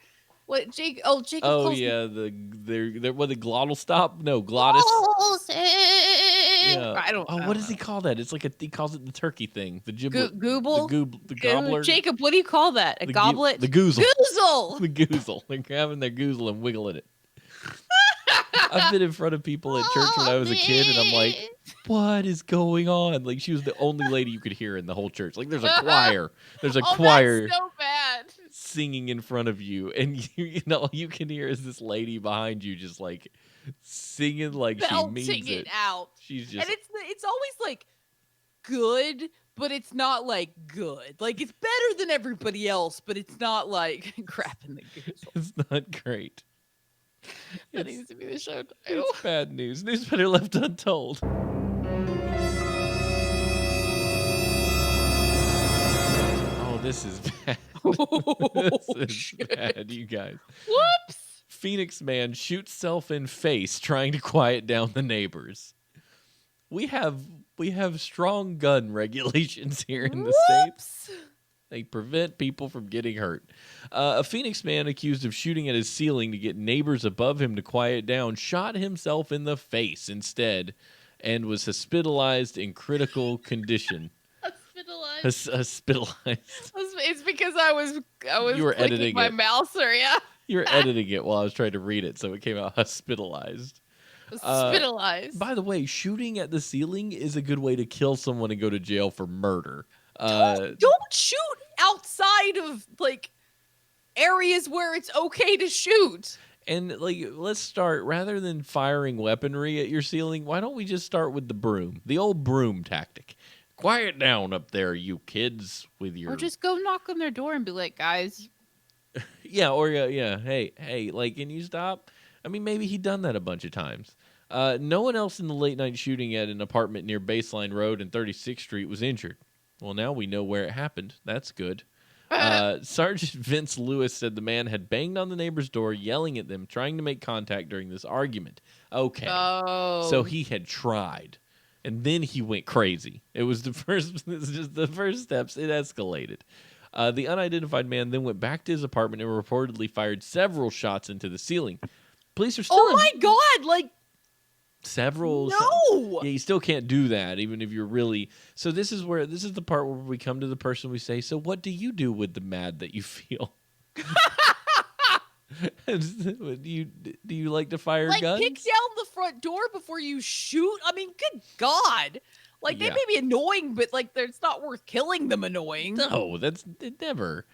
Jacob Oh calls yeah, they're what, the glottal stop? No, glottis. Yeah. I don't What does know. he call that? It's like he calls it the turkey thing, the giblet, Gooble? the gobbler. Jacob, what do you call that? A The goblet? the goozle. Goozle! The goozle. They're grabbing their goozle and wiggling it. I've been in front of people at church when I was a kid, and I'm like, what is going on? Like, she was the only lady you could hear in the whole church. Like, there's a choir. There's a choir that's so bad. singing in front of you, and you know all you can hear is this lady behind you just like singing like she means Belting it out. She's just, And it's always like good, but it's not like good. Like it's better than everybody else, but it's not like crap in the goozle. it's not great. That needs to be the show title. It's bad news. News better left untold. Oh, this is bad. This is bad, you guys. Whoops! Phoenix man shoots self in face trying to quiet down the neighbors. We have strong gun regulations here in the States. They prevent people from getting hurt. A Phoenix man accused of shooting at his ceiling to get neighbors above him to quiet down shot himself in the face instead and was hospitalized in critical condition. Hospitalized. It's because I was You were clicking editing my it. mouse, or yeah. You were editing it while I was trying to read it, so it came out hospitalized. Hospitalized. By the way, shooting at the ceiling is a good way to kill someone and go to jail for murder. Don't shoot outside of like areas where it's okay to shoot. And like, let's start, rather than firing weaponry at your ceiling, why don't we just start with the broom? The old broom tactic. Quiet down up there, you kids, with your... Or just go knock on their door and be like, guys. Yeah, or yeah, hey, like, can you stop? I mean, maybe he'd done that a bunch of times. No one else in the late night shooting at an apartment near Baseline Road and 36th Street was injured. Well, now we know where it happened. That's good. Sergeant Vince Lewis said the man had banged on the neighbor's door, yelling at them, trying to make contact during this argument. Okay. Oh. So he had tried, and then he went crazy. It was the first, this is just the first steps. It escalated. The unidentified man then went back to his apartment and reportedly fired several shots into the ceiling. Police are still... Oh my God! Like, several... no! Yeah, you still can't do that, even if you're really... So this is the part where we come to the person, we say, so what do you do with the mad that you feel? do you like to fire like, guns? kick down the front door before you shoot? I mean, good God. Like, Yeah. they may be annoying, but, like, it's not worth killing them annoying. No, that's never.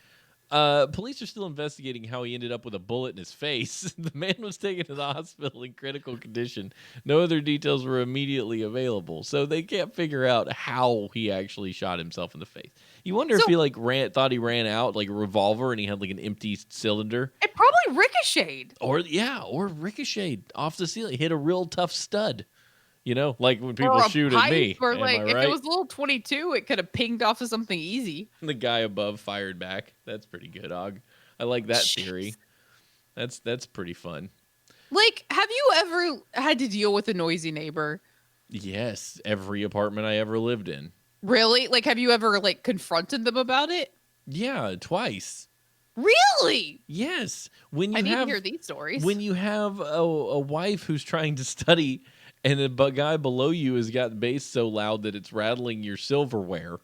Police are still investigating how he ended up with a bullet in his face. The man was taken to the hospital in critical condition. No other details were immediately available, so they can't figure out how he actually shot himself in the face. You wonder if he like thought he ran out like a revolver and he had like an empty cylinder. It probably ricocheted. Or ricocheted off the ceiling, hit a real tough stud. You know, like when people shoot at me. Or Am like, I if right? it was a little 22, it could have pinged off of something easy. The guy above fired back. That's pretty good, Og. I like that theory. That's pretty fun. Like, have you ever had to deal with a noisy neighbor? Yes, every apartment I ever lived in. Really? Like, have you ever like confronted them about it? Yeah, twice. Really? Yes. When you I need to hear these stories. When you have a wife who's trying to study and the guy below you has got bass so loud that it's rattling your silverware,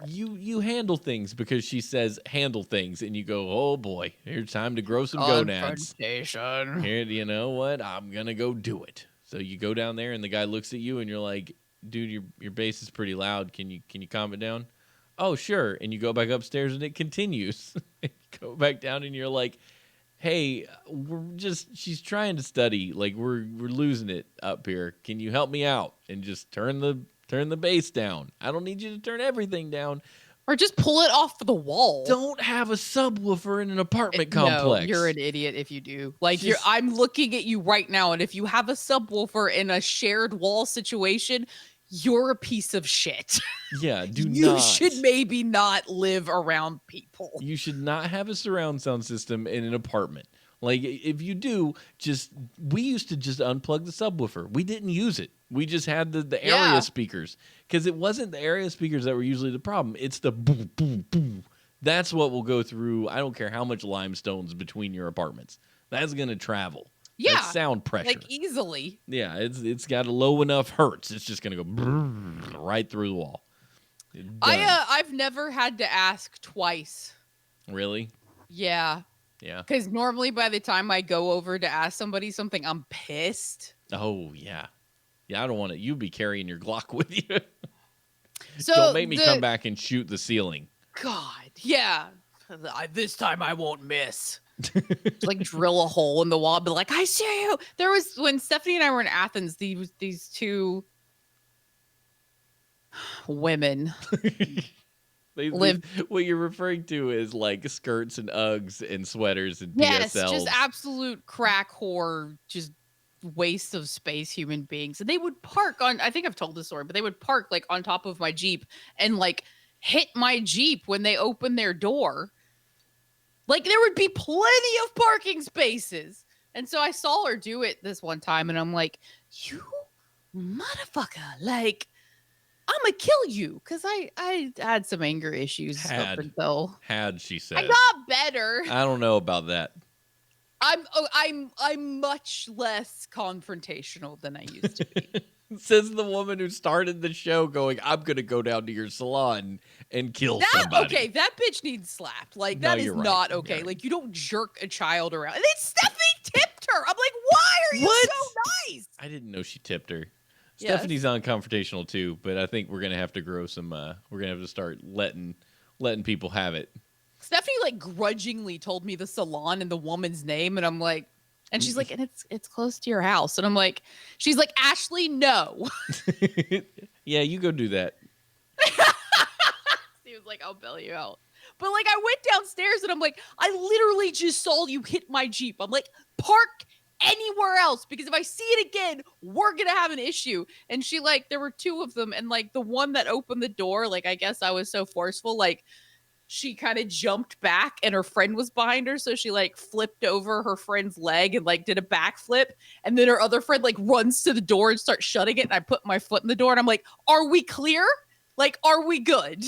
you handle things because she says handle things, and you go, oh boy, here's time to grow some gonads. Confrontation. Here, you know what? I'm gonna go do it. So you go down there, and the guy looks at you, and you're like, dude, your bass is pretty loud. Can you calm it down? Oh, sure. And you go back upstairs, and it continues. You go back down, and you're like, hey, she's trying to study. Like, we're losing it up here. Can you help me out and just turn the bass down? I don't need you to turn everything down. Or just pull it off the wall. Don't have a subwoofer in an apartment complex. No, you're an idiot if you do. Like, I'm looking at you right now, and if you have a subwoofer in a shared wall situation, you're a piece of shit. Yeah, You should maybe not live around people. You should not have a surround sound system in an apartment. Like, if you do, we used to just unplug the subwoofer. We didn't use it. We just had the area speakers. Because it wasn't the area speakers that were usually the problem. It's the boom, boom, boom. That's what will go through. I don't care how much limestone's between your apartments. That's going to travel. Yeah. That's sound pressure. Like, easily. Yeah, it's got a low enough hertz. It's just going to go right through the wall. I've never had to ask twice. Really? Yeah. Yeah. Because normally by the time I go over to ask somebody something, I'm pissed. Oh, yeah. Yeah, I don't want to. You'd be carrying your Glock with you. So don't make me come back and shoot the ceiling. God, yeah. This time I won't miss. Like drill a hole in the wall, be like, I see you. There was, when Stephanie and I were in Athens, these two women what you're referring to is like skirts and Uggs and sweaters and yes, PSLs. just absolute crack whore, just waste of space human beings. And they would park on, I think I've told this story, but they would park like on top of my Jeep and like hit my Jeep when they opened their door. Like there would be plenty of parking spaces. And so I saw her do it this one time and I'm like, you motherfucker, like I'm gonna kill you, because I had some anger issues up until she said. I got better. I don't know about that. I'm much less confrontational than I used to be. Says the woman who started the show going, I'm gonna go down to your salon and kill somebody. Okay, that bitch needs slapped. Like that is not okay. Yeah. Like you don't jerk a child around. And then Stephanie tipped her. I'm like, why are you so nice? I didn't know she tipped her. Yes. Stephanie's unconfrontational too, but I think we're gonna have to grow some. We're gonna have to start letting people have it. Stephanie like grudgingly told me the salon and the woman's name, and I'm like, and she's like, and it's close to your house, and I'm like, she's like, Ashley, no. Yeah, you go do that. She was like, I'll bail you out. But like, I went downstairs and I'm like, I literally just saw you hit my Jeep. I'm like, park anywhere else, because if I see it again, we're gonna have an issue. And she like, there were two of them, and like the one that opened the door, like I guess I was so forceful, like she kind of jumped back and her friend was behind her, so she like flipped over her friend's leg and like did a backflip, and then her other friend like runs to the door and starts shutting it, and I put my foot in the door and I'm like, are we clear? Like, are we good?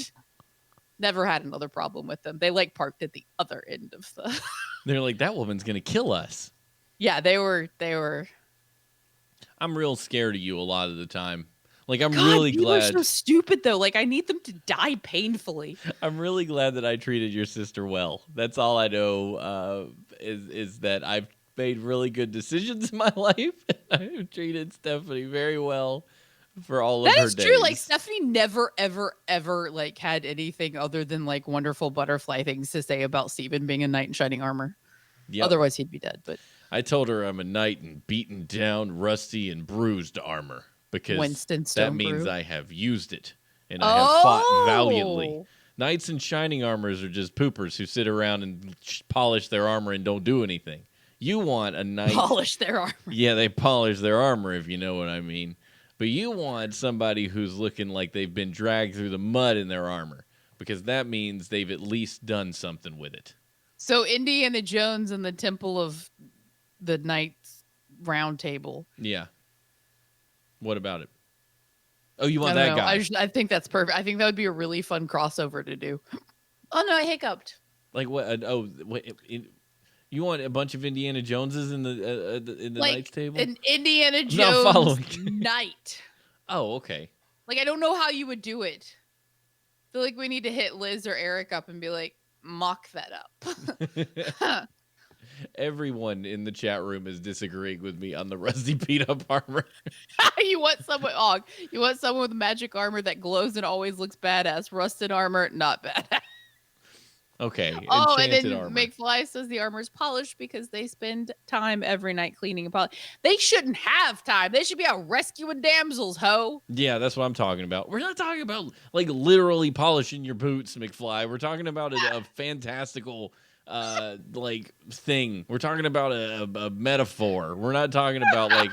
Never had another problem with them. They like parked at the other end of the They're like, that woman's gonna kill us. Yeah, they were. I'm real scared of you a lot of the time. Like, I'm God, really people glad. are so stupid though. Like, I need them to die painfully. I'm really glad that I treated your sister well. That's all I know. Is that I've made really good decisions in my life. I've treated Stephanie very well for all of her days. That is true. Like, Stephanie never, ever, ever like had anything other than like wonderful butterfly things to say about Steven being a knight in shining armor. Yep. Otherwise, he'd be dead. But I told her I'm a knight in beaten down, rusty, and bruised armor, because that means I have used it and I have fought valiantly. Knights in shining armors are just poopers who sit around and polish their armor and don't do anything. You want a knight polish their armor. Yeah, they polish their armor, if you know what I mean. But you want somebody who's looking like they've been dragged through the mud in their armor, because that means they've at least done something with it. So Indiana Jones and the Temple of the Knights Round Table. Yeah. What about it? Oh, you want that guy? I think that's perfect. I think that would be a really fun crossover to do. Oh no, I hiccuped. Like what? You want a bunch of Indiana Joneses in the like Knights Table? An Indiana Jones knight. Oh, okay. Like, I don't know how you would do it. I feel like we need to hit Liz or Eric up and be like, mock that up. Everyone in the chat room is disagreeing with me on the rusty beat up armor. You want someone with magic armor that glows and always looks badass. Rusted armor, not badass. Okay. Oh, and then McFly says the armor is polished because they spend time every night cleaning and polishing. They shouldn't have time. They should be out rescuing damsels, ho. Yeah, that's what I'm talking about. We're not talking about like literally polishing your boots, McFly. We're talking about a fantastical like thing. We're talking about a metaphor. We're not talking about like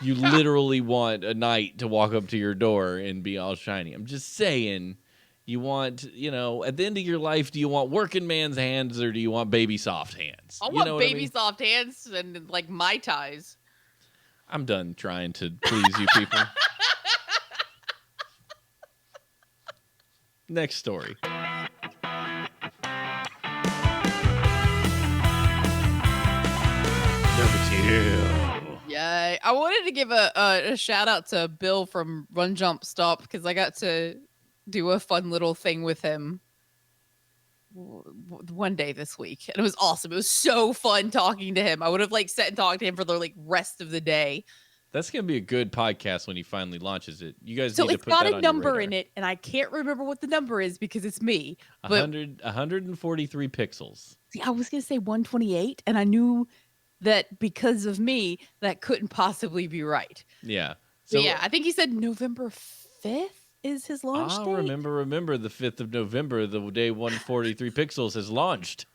You literally want a knight to walk up to your door and be all shiny. I'm just saying, you want, at the end of your life, do you want working man's hands or do you want baby soft hands? I You know want what I baby mean? soft hands and like Mai Tais. I'm done trying to please you people. Next story. Number 2. Yay. I wanted to give a shout out to Bill from Run Jump Stop because I got to do a fun little thing with him one day this week. And it was awesome. It was so fun talking to him. I would have sat and talked to him for the rest of the day. That's going to be a good podcast when he finally launches it. You guys So need to it's put got that a on your number radar. in it, and I can't remember what the number is because it's me. But 143 pixels. see, I was going to say 128, and I knew that because of me, that couldn't possibly be right. Yeah. So yeah, I think he said November 5th is his launch date. Remember the 5th of November, the day 143 pixels has launched.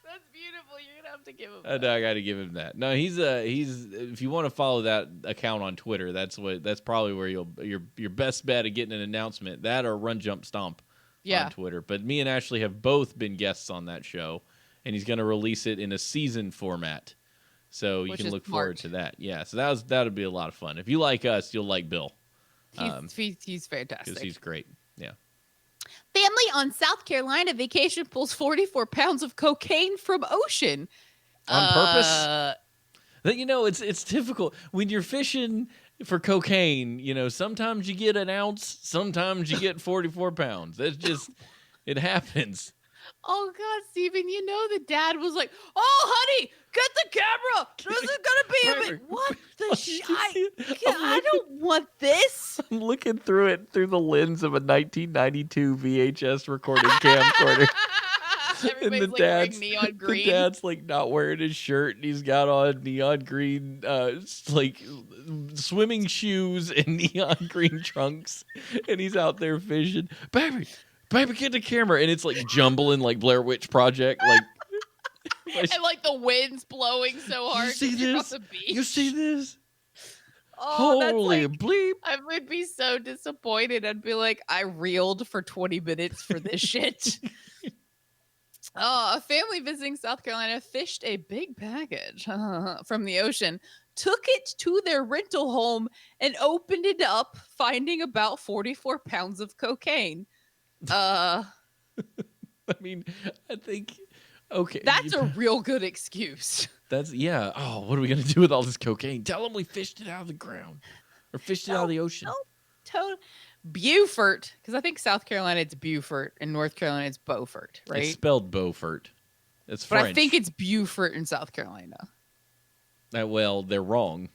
That's beautiful. You're gonna have to give him that. I got to give him that. No, he's if you want to follow that account on Twitter, that's probably where your best bet of getting an announcement. That or Run Jump Stomp on Twitter. But me and Ashley have both been guests on that show, and he's going to release it in a season format. So you can look forward to that. Yeah, so that'll be a lot of fun. If you like us, you'll like Bill. He's fantastic. Because he's great. Yeah. Family on South Carolina vacation pulls 44 pounds of cocaine from ocean. On purpose? It's difficult. When you're fishing for cocaine, sometimes you get an ounce, sometimes you get 44 pounds. That's just, it happens. Oh, God, Steven, the dad was like, oh, honey, get the camera. This is going to be a bit. What the shit? I don't want this. I'm looking through it through the lens of a 1992 VHS recording camcorder. Everybody's wearing neon green. The dad's not wearing his shirt, and he's got on neon green, swimming shoes and neon green trunks, and he's out there fishing. Baby, get the camera, and it's jumbling like Blair Witch Project, and the wind's blowing so hard. You see this? On the beach. You see this? Oh, holy bleep! I would be so disappointed. I'd be like, I reeled for 20 minutes for this shit. A family visiting South Carolina fished a big package from the ocean, took it to their rental home, and opened it up, finding about 44 pounds of cocaine. I think, okay. That's a real good excuse. Yeah. Oh, what are we going to do with all this cocaine? Tell them we fished it out of the ground or fished it out of the ocean. Beaufort, because I think South Carolina it's Beaufort and North Carolina it's Beaufort, right? It's spelled Beaufort. It's French. But I think it's Beaufort in South Carolina. Well, they're wrong.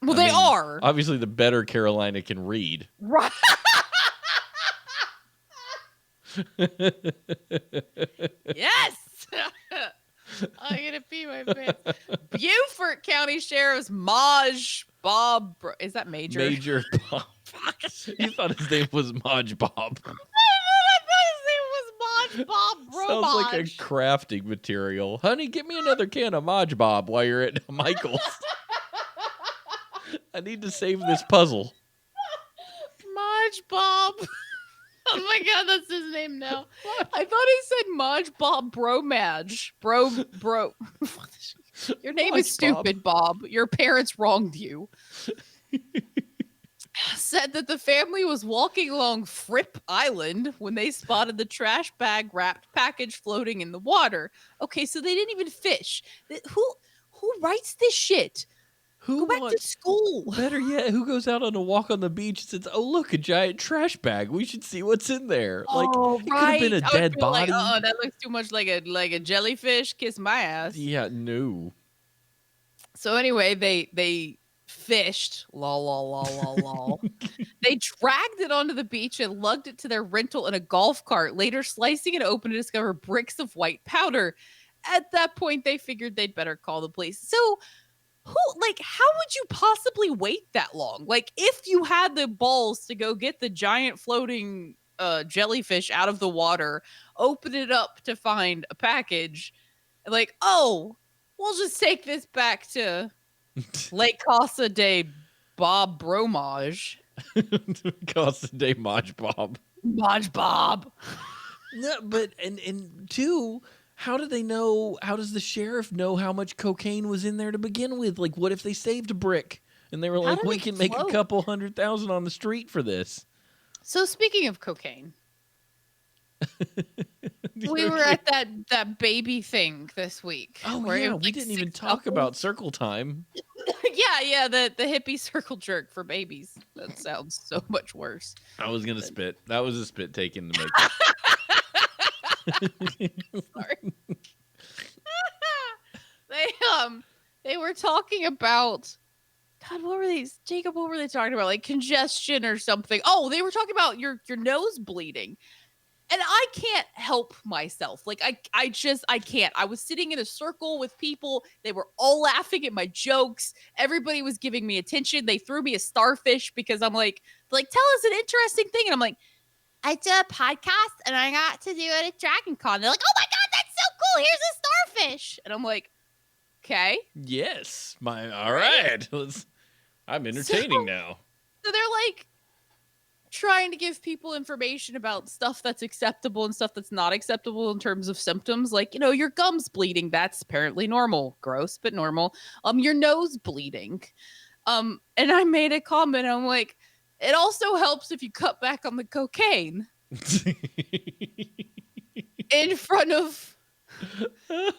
Well, they are. Obviously, the better Carolina can read. Right. Yes. I'm going to pee my pants. Beaufort County Sheriff's Maj Bob. Is that Major? Major Bob. You thought his name was Maj Bob. I thought his name was Maj Bob Bro. Sounds like a crafting material. Honey, get me another can of Maj Bob while you're at Michael's. I need to save this puzzle. Maj Bob. Oh my God, that's his name now. I thought he said Maj Bob Bro Madge. Bro. Your name Maj is stupid, Bob. Your parents wronged you. Said that the family was walking along Fripp Island when they spotted the trash bag wrapped package floating in the water. Okay, so they didn't even fish. Who writes this shit? Go back to school. Better yet, who goes out on a walk on the beach and says, "Oh, look, a giant trash bag. We should see what's in there." It could have been a dead body. Oh, that looks too much like a jellyfish. Kiss my ass. Yeah, no. So anyway, they fished. Lol. They dragged it onto the beach and lugged it to their rental in a golf cart. Later, slicing it open to discover bricks of white powder. At that point, they figured they'd better call the police. So. How would you possibly wait that long? If you had the balls to go get the giant floating jellyfish out of the water, open it up to find a package, we'll just take this back to Lake Casa de Bob Bromage. Casa de Maj Bob. Maj Bob. No, but and two, how do they know? How does the sheriff know how much cocaine was in there to begin with? Like, what if they saved a brick and they were How like, did we it can make a float? couple 100,000 on the street for this? So speaking of cocaine, we were at that baby thing this week. Oh where it yeah, was we like didn't even 6 talk couples. about circle time. Yeah, the hippie circle jerk for babies. That sounds so much worse. I was gonna spit. That was a spit taken to make. Sorry. they they were talking about, God, what were these? Jacob, what were they talking about? Like congestion or something. Oh, they were talking about your nose bleeding. And I can't help myself. Like I can't. I was sitting in a circle with people. They were all laughing at my jokes. Everybody was giving me attention. They threw me a starfish because I'm like, tell us an interesting thing. And I'm like, I did a podcast and I got to do it at Dragon Con. They're like, oh my God, that's so cool. Here's a starfish. And I'm like, okay. Yes, all right. I'm entertaining now. So they're like trying to give people information about stuff that's acceptable and stuff that's not acceptable in terms of symptoms. Like, your gums bleeding, that's apparently normal. Gross, but normal. Your nose bleeding. And I made a comment. I'm like, it also helps if you cut back on the cocaine in front of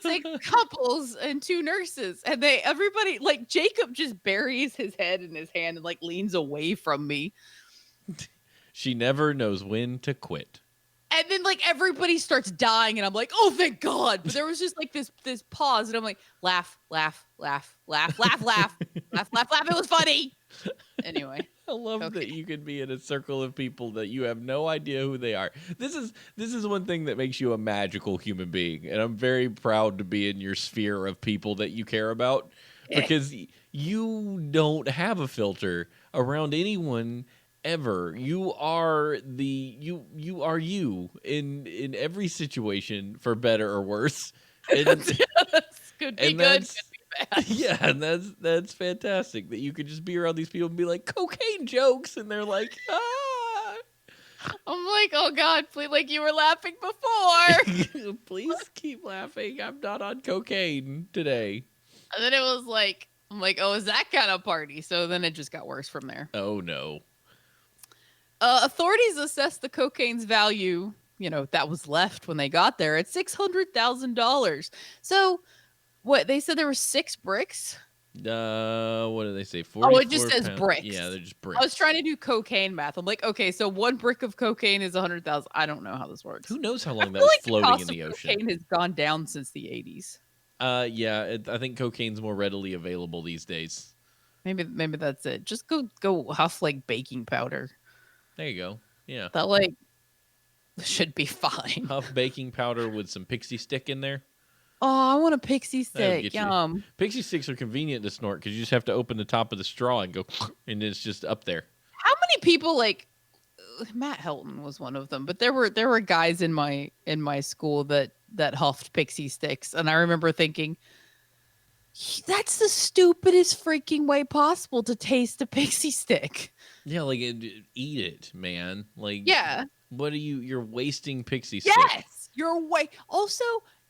6 couples and 2 nurses. And everybody, like, Jacob just buries his head in his hand and like leans away from me. She never knows when to quit. And then like everybody starts dying and I'm like, oh, thank God. But there was just like this pause and I'm like, laugh, laugh, laugh, laugh, laugh, laugh, laugh, laugh, laugh. It was funny. Anyway. I love that you can be in a circle of people that you have no idea who they are. This is one thing that makes you a magical human being. And I'm very proud to be in your sphere of people that you care about because you don't have a filter around anyone ever. You are you are you in every situation, for better or worse. And could be good, could be bad. Yeah, and that's fantastic that you could just be around these people and be like, cocaine jokes, and they're like, ah. I'm like, oh God, please, like you were laughing before. Please keep laughing. I'm not on cocaine today. And then it was like, I'm like, oh, is that kind of party? So then it just got worse from there. Oh no. Authorities assessed the cocaine's value, that was left when they got there at $600,000. So, what they said there were 6 bricks. What do they say? 44 it just says pounds? bricks. Yeah, they're just bricks. I was trying to do cocaine math. I'm like, okay, so 1 brick of cocaine is 100,000. I don't know how this works. Who knows how long that was floating in the ocean? Cocaine has gone down since the 80s. Yeah, I think cocaine's more readily available these days. Maybe that's it. Just go huff like baking powder. There you go. Yeah. That like should be fine. Huff baking powder with some pixie stick in there. Oh, I want a pixie stick. Yum. Pixie sticks are convenient to snort because you just have to open the top of the straw and go, and it's just up there. How many people like Matt Helton was one of them, but there were guys in my school that huffed pixie sticks, and I remember thinking, that's the stupidest freaking way possible to taste a pixie stick. Yeah, like eat it, man. Like, yeah. What are you're wasting pixie sticks. Yes, you're also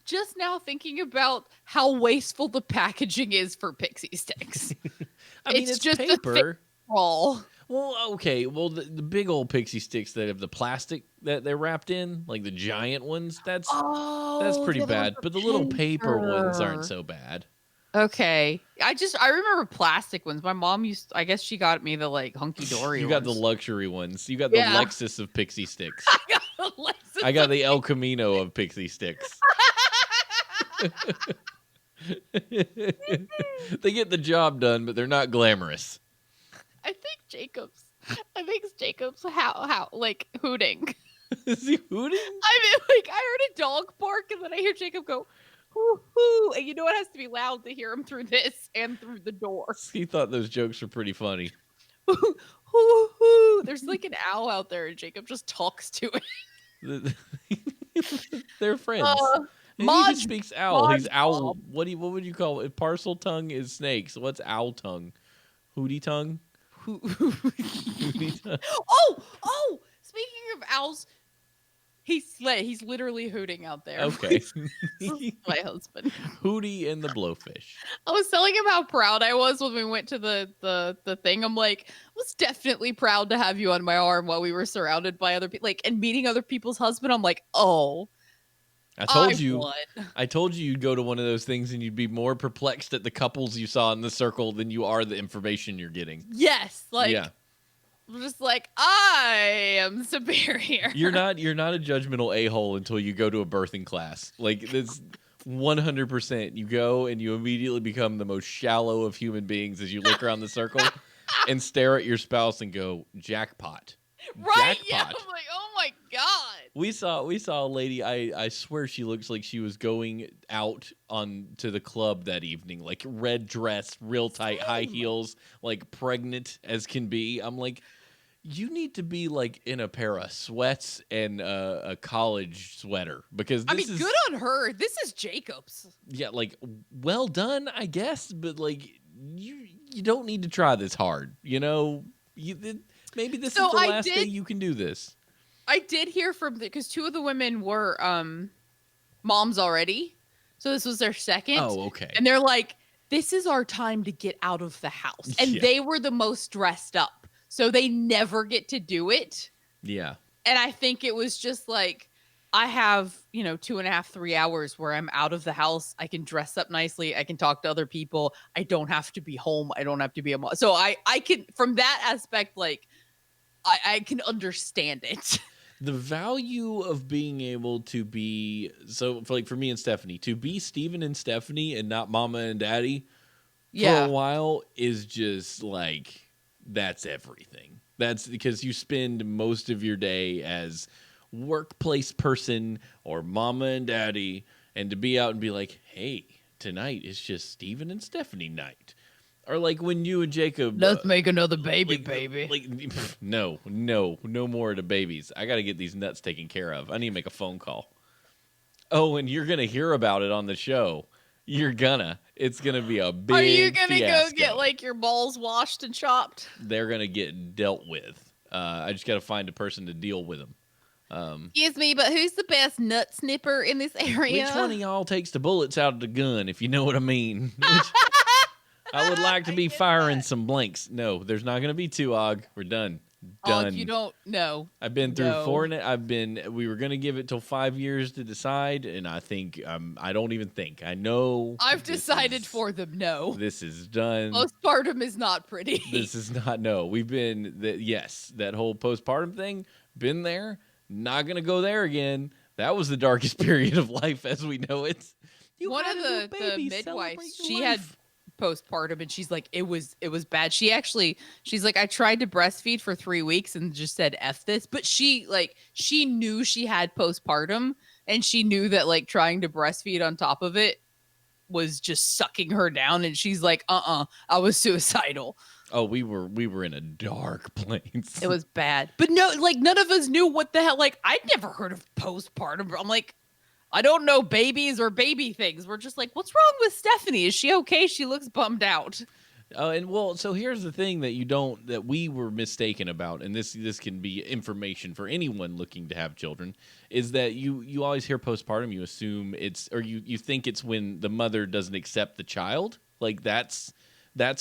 just now thinking about how wasteful the packaging is for pixie sticks. I mean, it's just paper. Roll. Well, okay. Well, the big old pixie sticks that have the plastic that they're wrapped in, like the giant ones, that's pretty bad. But the little paper ones aren't so bad. Okay. I remember plastic ones. My mom I guess she got me the like hunky dory. You got the luxury ones. You got the Lexus of pixie sticks. I got the El Camino of pixie sticks. They get the job done, but they're not glamorous. I think Jacob's how like hooting. Is he hooting? I mean, like I heard a dog bark, and then I hear Jacob go, hoo hoo, and you know it has to be loud to hear him through this and through the door. He thought those jokes were pretty funny. Hoo hoo hoo. There's like an owl out there, and Jacob just talks to it. They're friends. He Mod speaks owl. He's owl. Bob. What would you call it? Parcel tongue is snakes. What's owl tongue? Hootie tongue? Hootie tongue. Oh! Speaking of owls, he's literally hooting out there. Okay. My husband. Hootie and the blowfish. I was telling him how proud I was when we went to the thing. I'm like, I was definitely proud to have you on my arm while we were surrounded by other people, like, and meeting other people's husband. I'm like, oh, I told you you'd go to one of those things and you'd be more perplexed at the couples you saw in the circle than you are the information you're getting. Yes, like, yeah. I'm just like, I am superior. You're not a judgmental a-hole until you go to a birthing class. Like, this 100%. You go and you immediately become the most shallow of human beings as you look around the circle and stare at your spouse and go, jackpot. Right? Jackpot. Yeah. I'm like, oh my God. We saw a lady, I swear she looks like she was going out to the club that evening, like red dress, real tight, high heels, like pregnant as can be. I'm like, you need to be like in a pair of sweats and a college sweater because this is good on her. This is Jacob's. Yeah, like, well done, I guess, but like you don't need to try this hard, you know? Maybe this is the last day you can do this. I did hear because two of the women were moms already. So this was their second. Oh, okay. And they're like, this is our time to get out of the house. And they were the most dressed up. So they never get to do it. Yeah. And I think it was just like, I have, 2.5, 3 hours where I'm out of the house. I can dress up nicely. I can talk to other people. I don't have to be home. I don't have to be a mom. So I can, from that aspect, like, I can understand it. The value of being able to be, for me and Stephanie, to be Steven and Stephanie and not Mama and Daddy for a while is just like, that's everything. That's because you spend most of your day as workplace person or Mama and Daddy, and to be out and be like, hey, tonight is just Steven and Stephanie night. Or like when you and Jacob... Let's make another baby, baby. No more of the babies. I got to get these nuts taken care of. I need to make a phone call. Oh, and you're going to hear about it on the show. It's going to be a big Are you going to fiasco. go get like your balls washed and chopped? They're going to get dealt with. I just got to find a person to deal with them. Excuse me, but who's the best nut snipper in this area? Which one of y'all takes the bullets out of the gun, if you know what I mean? I would like to be firing some blanks. No, there's not going to be two, Og. We're done. Done. Og, you don't know. I've been through we were going to give it till 5 years to decide, and I think, I don't even think. I know. I've decided for them, no. This is done. Postpartum is not pretty. This is not, no. We've been, that whole postpartum thing, been there. Not going to go there again. That was the darkest period of life as we know it. One of the midwives, she had postpartum and she's like, it was bad. She's like, I tried to breastfeed for 3 weeks and just said F this, but she knew she had postpartum and she knew that like trying to breastfeed on top of it was just sucking her down, and she's like, I was suicidal. Oh, we were in a dark place. It was bad. But no, like none of us knew what the hell, like I'd never heard of postpartum. I'm like, I don't know babies or baby things. We're just like, what's wrong with Stephanie? Is she okay? She looks bummed out. So here's the thing that we were mistaken about, and this can be information for anyone looking to have children, is that you always hear postpartum, you assume you think it's when the mother doesn't accept the child. Like that's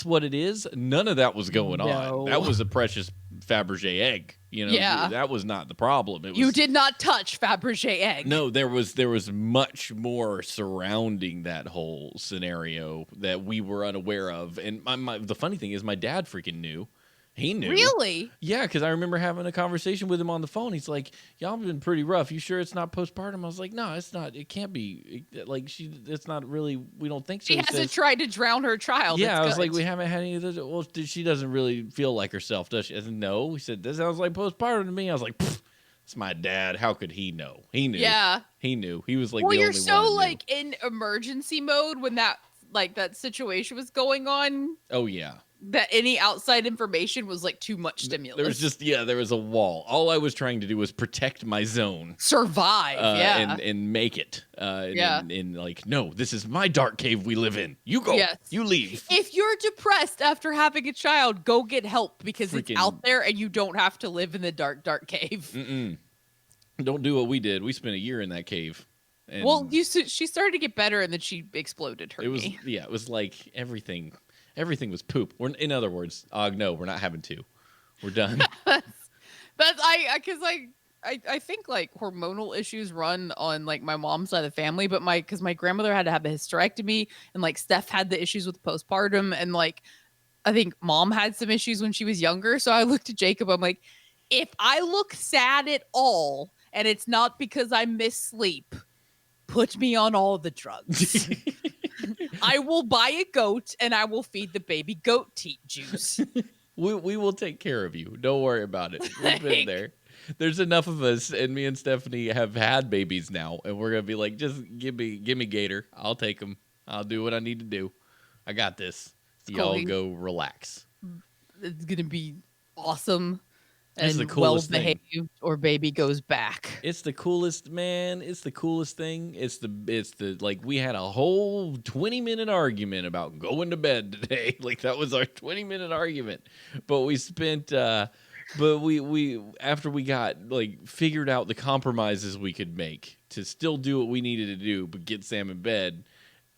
what it is. None of that was going on. That was a precious Fabergé egg. That was not the problem. You did not touch Fabergé egg. No, there was much more surrounding that whole scenario that we were unaware of. And the funny thing is, my dad freaking knew. He knew. Really? Yeah, because I remember having a conversation with him on the phone. He's like, y'all have been pretty rough. You sure it's not postpartum? I was like, no, it's not. It can't be. It's not really. We don't think so. She hasn't tried to drown her child. Yeah, I was like, we haven't had any of this. Well, she doesn't really feel like herself, does she? I said, no. He said, this sounds like postpartum to me. I was like, it's my dad. How could he know? He knew. Yeah. He knew. He was like, well, the you're only so one like in emergency mode when that situation was going on. Oh, yeah. that any outside information was like too much stimulus. There was just there was a wall. All I was trying to do was protect my zone, survive, and make it. And like, no, this is my dark cave we live in. You go, you leave. If you're depressed after having a child, go get help because it's out there and you don't have to live in the dark cave. Don't do what we did. We spent a year in that cave. And well, she started to get better and then she exploded her. It was like everything was poop. In other words, no, we're not having two. We're done. I think like hormonal issues run on like my mom's side of the family, but because my grandmother had to have a hysterectomy and like Steph had the issues with postpartum and like I think mom had some issues when she was younger. So I looked at Jacob. I'm like, if I look sad at all and it's not because I miss sleep, put me on all the drugs. I will buy a goat and I will feed the baby goat teat juice. We will take care of you. Don't worry about it. We've been there. There's enough of us, and me and Stephanie have had babies now, and we're gonna be like, just give me Gator. I'll take him. I'll do what I need to do. I got this. Y'all go relax. It's gonna be awesome. It's the coolest well behaved, or baby goes back. It's the coolest, man. It's the coolest thing. It's the like we had a whole 20-minute argument about going to bed today. Like that was our 20-minute argument. But we spent but we after we got like figured out the compromises we could make to still do what we needed to do but get Sam in bed,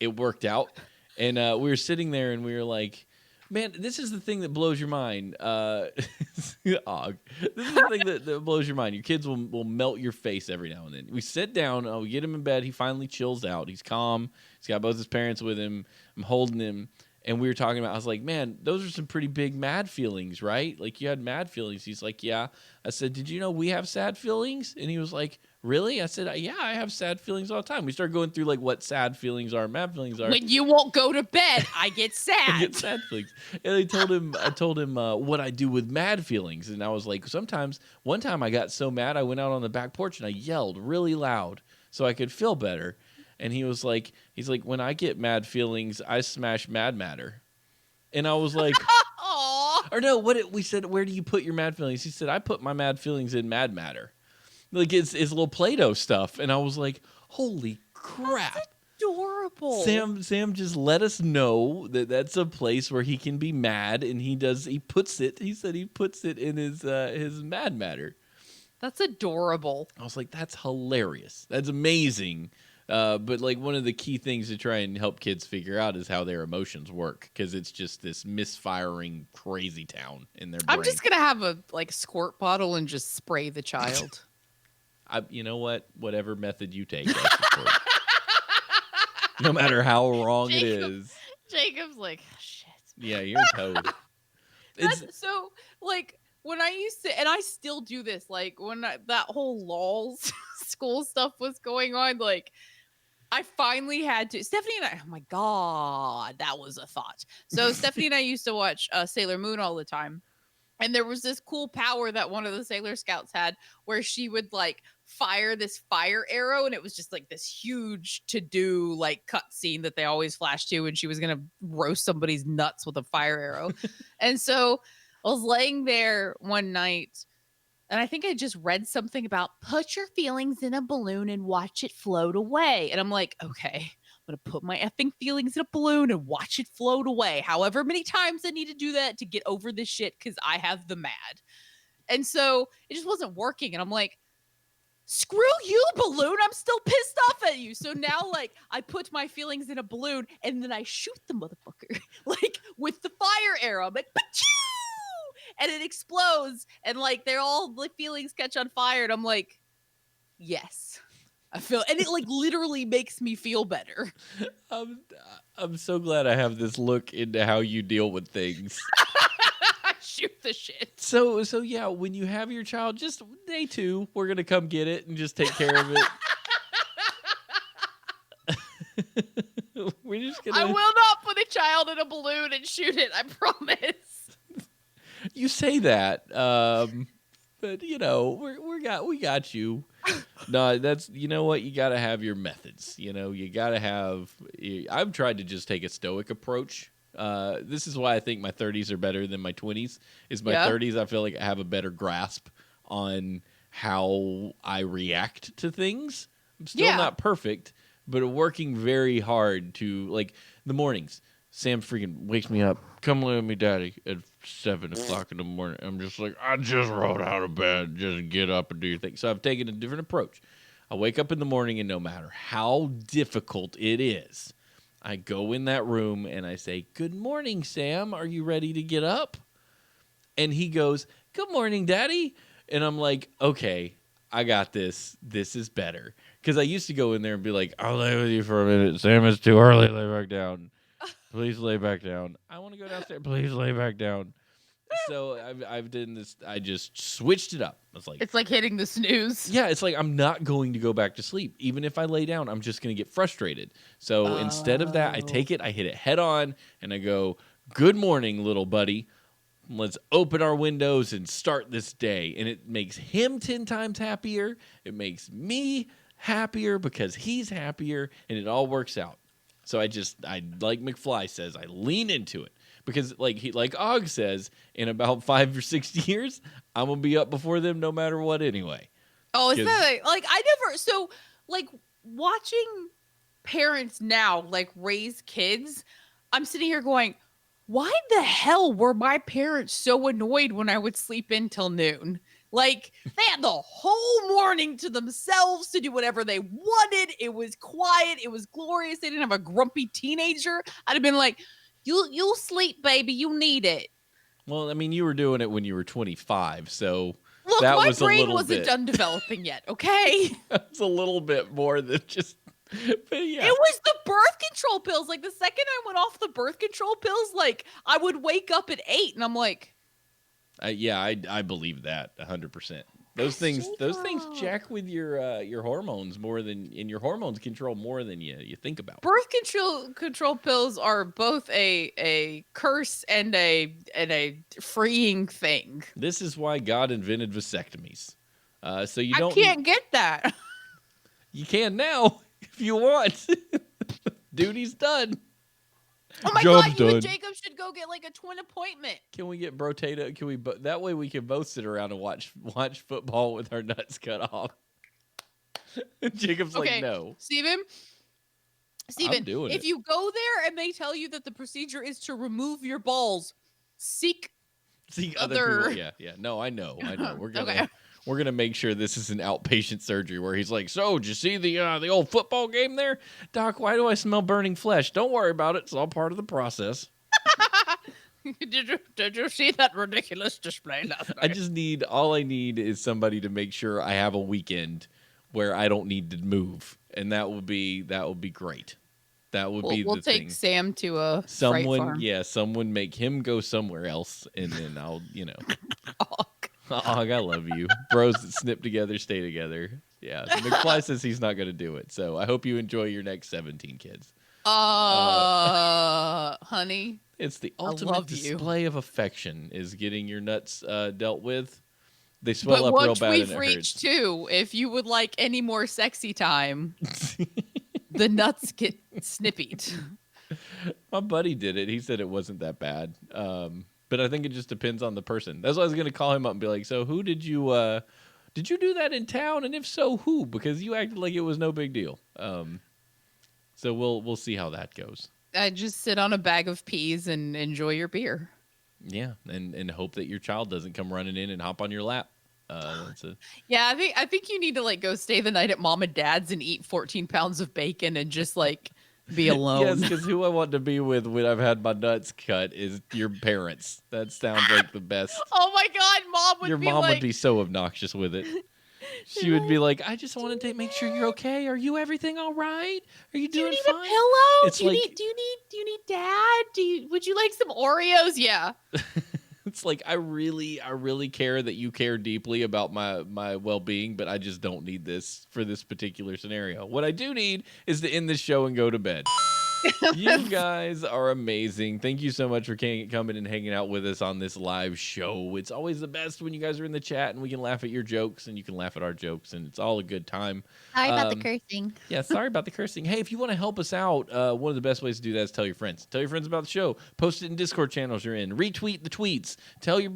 it worked out. And we were sitting there and we were like, man, this is the thing that blows your mind. This is the thing that blows your mind. Your kids will melt your face every now and then. We sit down, we get him in bed. He finally chills out. He's calm. He's got both his parents with him. I'm holding him. And we were talking about, I was like, man, those are some pretty big mad feelings, right? Like you had mad feelings. He's like, yeah. I said, did you know we have sad feelings? And he was like, really? I said, yeah, I have sad feelings all the time. We started going through like what sad feelings are, mad feelings are. When you won't go to bed, I get sad. I get sad feelings. And I told him what I do with mad feelings. And I was like, one time I got so mad, I went out on the back porch and I yelled really loud so I could feel better. And he's like, when I get mad feelings, I smash Mad Matter. And I was like, or no, we said, where do you put your mad feelings? He said, I put my mad feelings in Mad Matter. Like it's little Play-Doh stuff. And I was like, holy crap. That's adorable. Sam just let us know that that's a place where he can be mad. And he puts it in his Mad Matter. That's adorable. I was like, that's hilarious. That's amazing. But like one of the key things to try and help kids figure out is how their emotions work, because it's just this misfiring crazy town in their brain. I'm just gonna have a squirt bottle and just spray the child. You know what? Whatever method you take, no matter how wrong it is. Jacob's like, shit. Yeah, you're toad. So like when I used to, and I still do this, like when that whole LOLs school stuff was going on, like. I finally had to. Stephanie and I, oh my God, that was a thought. So Stephanie and I used to watch Sailor Moon all the time. And there was this cool power that one of the Sailor Scouts had where she would like fire this fire arrow. And it was just like this huge to-do like cut scene that they always flash to. And she was going to roast somebody's nuts with a fire arrow. And so I was laying there one night. And I think I just read something about put your feelings in a balloon and watch it float away. And I'm like, okay, I'm going to put my effing feelings in a balloon and watch it float away. However many times I need to do that to get over this shit because I have the mad. And so it just wasn't working. And I'm like, screw you, balloon. I'm still pissed off at you. So now like I put my feelings in a balloon and then I shoot the motherfucker like with the fire arrow. I'm like, pa-choo! And it explodes, and like they're all the feelings catch on fire, and I'm like, yes, I feel, and it like literally makes me feel better. I'm so glad I have this look into how you deal with things. Shoot the shit. So yeah, when you have your child, just day 2, we're gonna come get it and just take care of it. We're just gonna. I will not put a child in a balloon and shoot it. I promise. You say that, but you know we got you. No, that's you know what you got to have your methods. You know you got to have. I've tried to just take a stoic approach This is why I think my 30s are better than my 20s. Is my Yeah. 30s, I feel like I have a better grasp on how I react to things. I'm still Yeah. not perfect, but working very hard to, like, the mornings. Sam freaking wakes me up. Come lay with me, Daddy, at 7 o'clock in the morning. I'm just like, I just rolled out of bed. Just get up and do your thing. So I've taken a different approach. I wake up in the morning, and no matter how difficult it is, I go in that room and I say, "Good morning, Sam. Are you ready to get up?" And he goes, "Good morning, Daddy." And I'm like, okay, I got this. This is better. Because I used to go in there and be like, "I'll lay with you for a minute. Sam, it's too early. Lay back down. Please lay back down. I want to go downstairs. Please lay back down." So I've done this. I just switched it up. I was like, It's like hitting the snooze. yeah, it's like I'm not going to go back to sleep. Even if I lay down, I'm just going to get frustrated. So instead of that, I take it, I hit it head on, and I go, "Good morning, little buddy. Let's open our windows and start this day." And it makes him 10 times happier. It makes me happier because he's happier, and it all works out. So I like McFly says, I lean into it. Because like Og says, in about 5 or 6 years, I'm gonna be up before them no matter what anyway. Oh, is 'Cause- that like I never so like watching parents now like raise kids, I'm sitting here going, why the hell were my parents so annoyed when I would sleep in till noon? Like they had the whole morning to themselves to do whatever they wanted. It was quiet. It was glorious. They didn't have a grumpy teenager. I'd have been like, you'll sleep, baby. You need it. Well, I mean, you were doing it when you were 25, so Look, that my was a brain little wasn't bit. done developing yet, okay? That's a little bit more than just. But yeah, It was the birth control pills. Like the second I went off the birth control pills, like I would wake up at 8 and I'm like, I believe that 100%. Those things jack with your hormones more than, and your hormones control more than you think about. birth control pills are both a curse and a freeing thing. This is why God invented vasectomies. So you I don't. can't get that. You can now if you want. Duty's done. Oh my Job's god, you done. and Jacob should go get like a twin appointment. Can we get Brotato? Can we? That way we can both sit around and watch football with our nuts cut off. Jacob's Okay, like, no. Steven, doing if it. you go there and they tell you that the procedure is to remove your balls, seek See other- other people. Yeah. No, I know. We're gonna Okay. we're gonna make sure this is an outpatient surgery where he's like, "So, did you see the old football game there, Doc? Why do I smell burning flesh? Don't worry about it. It's all part of the process." Did you see that ridiculous display last night? All I need is somebody to make sure I have a weekend where I don't need to move, and that would be great. That would be We'll the take thing. Sam to a freight Someone, farm. yeah, someone make him go somewhere else, and then I'll, Oh, Og, I love you. Bros that snip together stay together. Yeah, McFly says he's not going to do it, so I hope you enjoy your next 17 kids. honey. It's the love ultimate you. display of affection is getting your nuts dealt with. They swell But up real once bad we've and it reached hurts. 2, if you would like any more sexy time, the nuts get snippied. My buddy did it. He said it wasn't that bad. But I think it just depends on the person. That's why I was going to call him up and be like, "So who did you do that in town? And if so, who? Because you acted like it was no big deal." So we'll see how that goes. I just sit on a bag of peas and enjoy your beer. Yeah, and hope that your child doesn't come running in and hop on your lap. Yeah, I think you need to like go stay the night at mom and dad's and eat 14 pounds of bacon and just like be alone. Yes, because who I want to be with when I've had my nuts cut is your parents. That sounds like the best. Oh my god, mom would Your be mom like, would be so obnoxious with it. She would be like, "I just wanted to make sure you're okay. Are you everything all right? Are you "Do you doing need fine?" a pillow? It's Do you like- need dad? Would you like some Oreos? Yeah. It's like I really care that you care deeply about my well-being, but I just don't need this for this particular scenario. What I do need is to end this show and go to bed. You guys are amazing. Thank you so much for coming and hanging out with us on this live show. It's always the best when you guys are in the chat and we can laugh at your jokes and you can laugh at our jokes, and it's all a good time. Sorry about the cursing. Yeah, sorry about the cursing. Hey, if you want to help us out, one of the best ways to do that is tell your friends. Tell your friends about the show. Post it in Discord channels you're in. Retweet the tweets. Tell your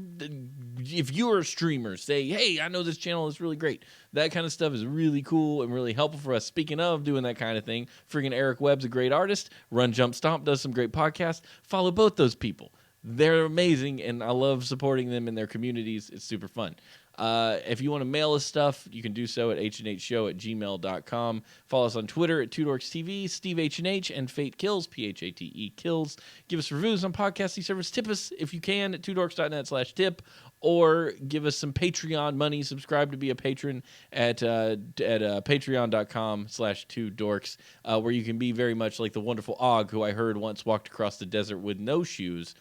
if you're a streamer, say, hey, I know this channel is really great. That kind of stuff is really cool and really helpful for us. Speaking of doing that kind of thing, friggin' Eric Webb's a great artist. Run Jump Stomp does some great podcasts. Follow both those people. They're amazing, and I love supporting them in their communities. It's super fun. If you want to mail us stuff, you can do so at hnhshow@gmail.com. Follow us on Twitter at TwoDorksTV, SteveHNH, and Fate Kills, P-H-A-T-E Kills. Give us reviews on podcasting service. Tip us if you can at twodorks.net/tip, or give us some Patreon money. Subscribe to be a patron at patreon.com/twodorks, where you can be very much like the wonderful Og, who I heard once walked across the desert with no shoes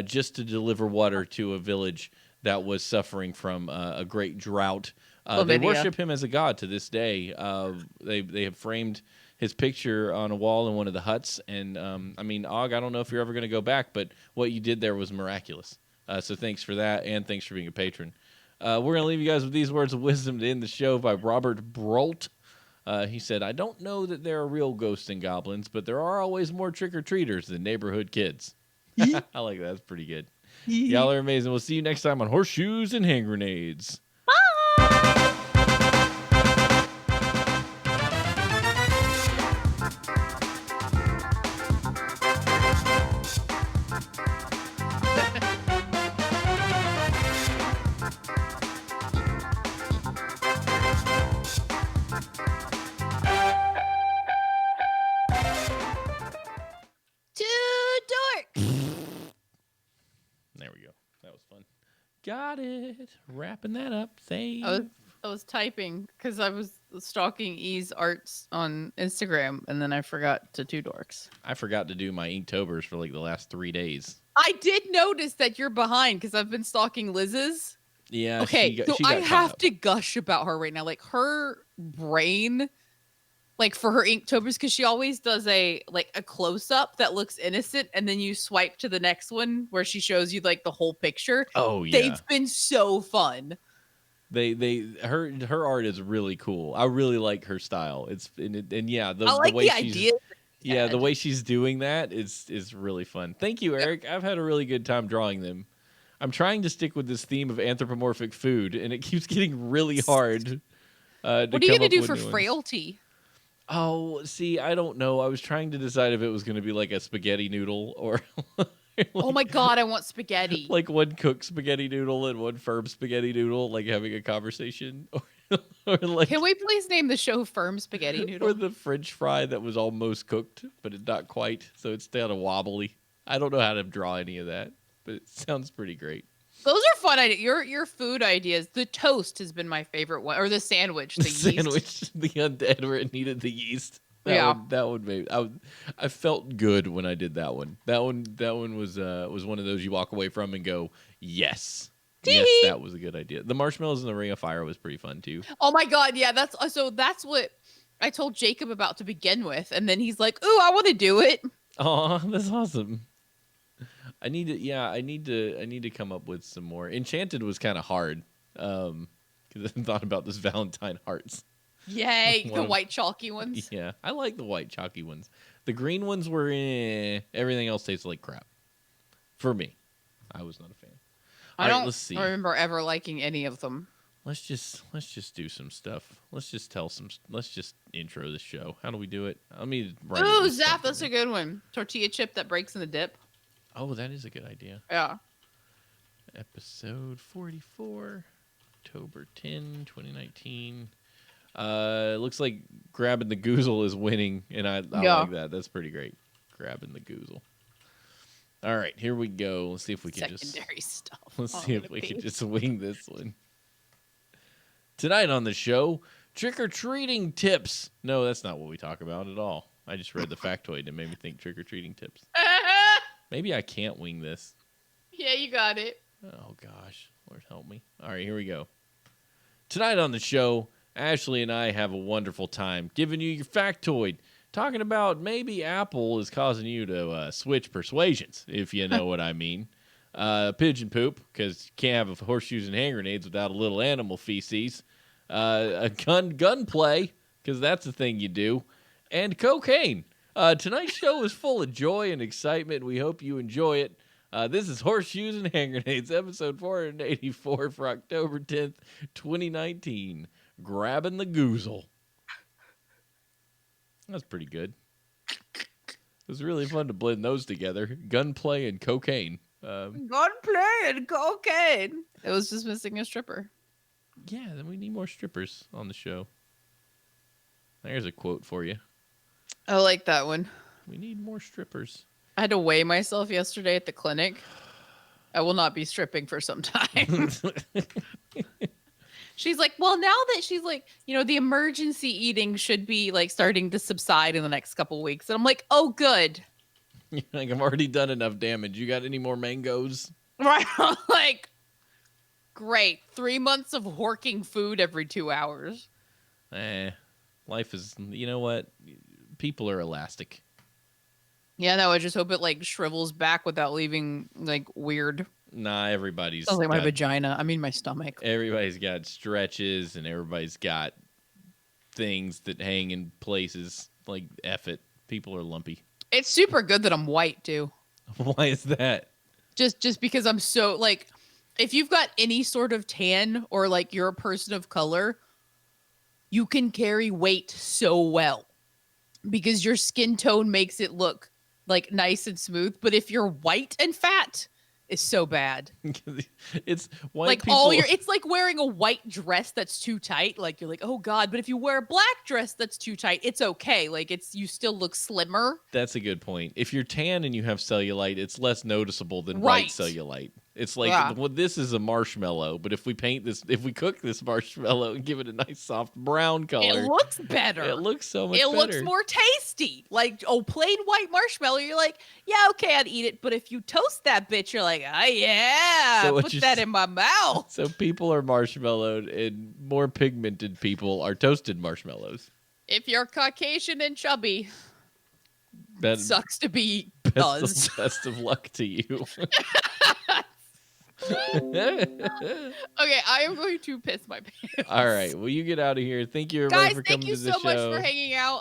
just to deliver water to a village that was suffering from a great drought. They worship him as a god to this day. They have framed his picture on a wall in one of the huts. And, I mean, Og, I don't know if you're ever going to go back, but what you did there was miraculous. So thanks for that, and thanks for being a patron. We're going to leave you guys with these words of wisdom to end the show by Robert Breault. He said, I don't know that there are real ghosts and goblins, but there are always more trick-or-treaters than neighborhood kids. I like that. That's pretty good. Y'all are amazing. We'll see you next time on Horseshoes and Hand Grenades. Bye! There we go. That was fun. Got it. Wrapping that up. Save. I was typing because I was stalking E's arts on Instagram, and then I forgot to Two Dorks. I forgot to do my Inktober's for like the last 3 days. I did notice that you're behind because I've been stalking Liz's. Yeah. Okay, so I have to gush about her right now. Like her brain, like for her Inktober's, because she always does a close up that looks innocent, and then you swipe to the next one where she shows you like the whole picture. Oh yeah, they've been so fun. Her art is really cool. I really like her style. And yeah, I like the idea. Yeah, the way she's doing that is really fun. Thank you, Eric. I've had a really good time drawing them. I'm trying to stick with this theme of anthropomorphic food, and it keeps getting really hard. What are you gonna do for frailty? Oh, see, I don't know. I was trying to decide if it was going to be like a spaghetti noodle or. Like, oh my god, I want spaghetti. Like one cooked spaghetti noodle and one firm spaghetti noodle, like having a conversation. Or like, can we please name the show Firm Spaghetti Noodle? Or the French fry that was almost cooked, but it's not quite, so it's kind of wobbly. I don't know how to draw any of that, but it sounds pretty great. Those are fun ideas. Your food ideas. The toast has been my favorite one, or the sandwich. The sandwich, the undead where it needed the yeast. That one made. I felt good when I did that one. That one was one of those you walk away from and go, yes, yes, that was a good idea. The marshmallows in the ring of fire was pretty fun too. Oh my god, yeah, that's what I told Jacob about to begin with, and then he's like, "Ooh, I want to do it." Oh, that's awesome. I need to come up with some more. Enchanted was kind of hard because I thought about this Valentine hearts. Yay, the white chalky ones. Yeah, I like the white chalky ones. The green ones were everything else tastes like crap. For me, I was not a fan. I don't remember ever liking any of them. Let's just do some stuff. Let's just intro the show. How do we do it? Let me write. Ooh, Zap, that's a good one. Tortilla chip that breaks in the dip. Oh, that is a good idea. Yeah. Episode 44, October 10, 2019. It looks like Grabbing the Goozle is winning, and I like that. That's pretty great. Grabbing the Goozle. All right, here we go. Let's see if we can secondary stuff. Let's see if we can just wing this one. Tonight on the show, trick-or-treating tips. No, that's not what we talk about at all. I just read the factoid and it made me think trick-or-treating tips. Maybe I can't wing this. Yeah, you got it. Oh, gosh. Lord help me. All right, here we go. Tonight on the show, Ashley and I have a wonderful time giving you your factoid. talking about maybe Apple is causing you to switch persuasions, if you know what I mean. Pigeon poop, because you can't have horseshoes and hand grenades without a little animal feces. A gunplay, because that's the thing you do. And cocaine. Tonight's show is full of joy and excitement. We hope you enjoy it. This is Horseshoes and Hand Grenades, episode 484 for October 10th, 2019. Grabbing the goozle. That's pretty good. It was really fun to blend those together. Gunplay and cocaine. Gunplay and cocaine. It was just missing a stripper. Yeah, then we need more strippers on the show. There's a quote for you. I like that one. We need more strippers. I had to weigh myself yesterday at the clinic. I will not be stripping for some time. She's like, well, now that she's like, the emergency eating should be like starting to subside in the next couple weeks. And I'm like, oh, good. You're like, I've already done enough damage. You got any more mangoes? Right. Like, great. 3 months of horking food every 2 hours. Life is, you know what? People are elastic. Yeah, no, I just hope it like shrivels back without leaving like weird. Nah, everybody's Sounds like my vagina. I mean my stomach. Everybody's got stretches and everybody's got things that hang in places. Like, F it. People are lumpy. It's super good that I'm white too. Why is that? Just because I'm so like, if you've got any sort of tan or like you're a person of color, you can carry weight so well because your skin tone makes it look like nice and smooth. But if you're white and fat, it's so bad. It's white like people. It's like wearing a white dress that's too tight. Like you're like, oh God. But if you wear a black dress that's too tight, it's okay. Like you still look slimmer. That's a good point. If you're tan and you have cellulite, it's less noticeable than Right. white cellulite. It's like, well, this is a marshmallow, but if we cook this marshmallow and give it a nice soft brown color, it looks better. It looks so much better. It looks more tasty. Like, plain white marshmallow, you're like, yeah, okay, I'd eat it. But if you toast that bitch, you're like, oh yeah, So put that in my mouth. So people are marshmallowed and more pigmented people are toasted marshmallows. If you're Caucasian and chubby, That sucks to be best of luck to you. Okay, I am going to piss my pants. All right, well, you get out of here. Thank you, everybody, Guys, for thank coming you to the so show. much for hanging out.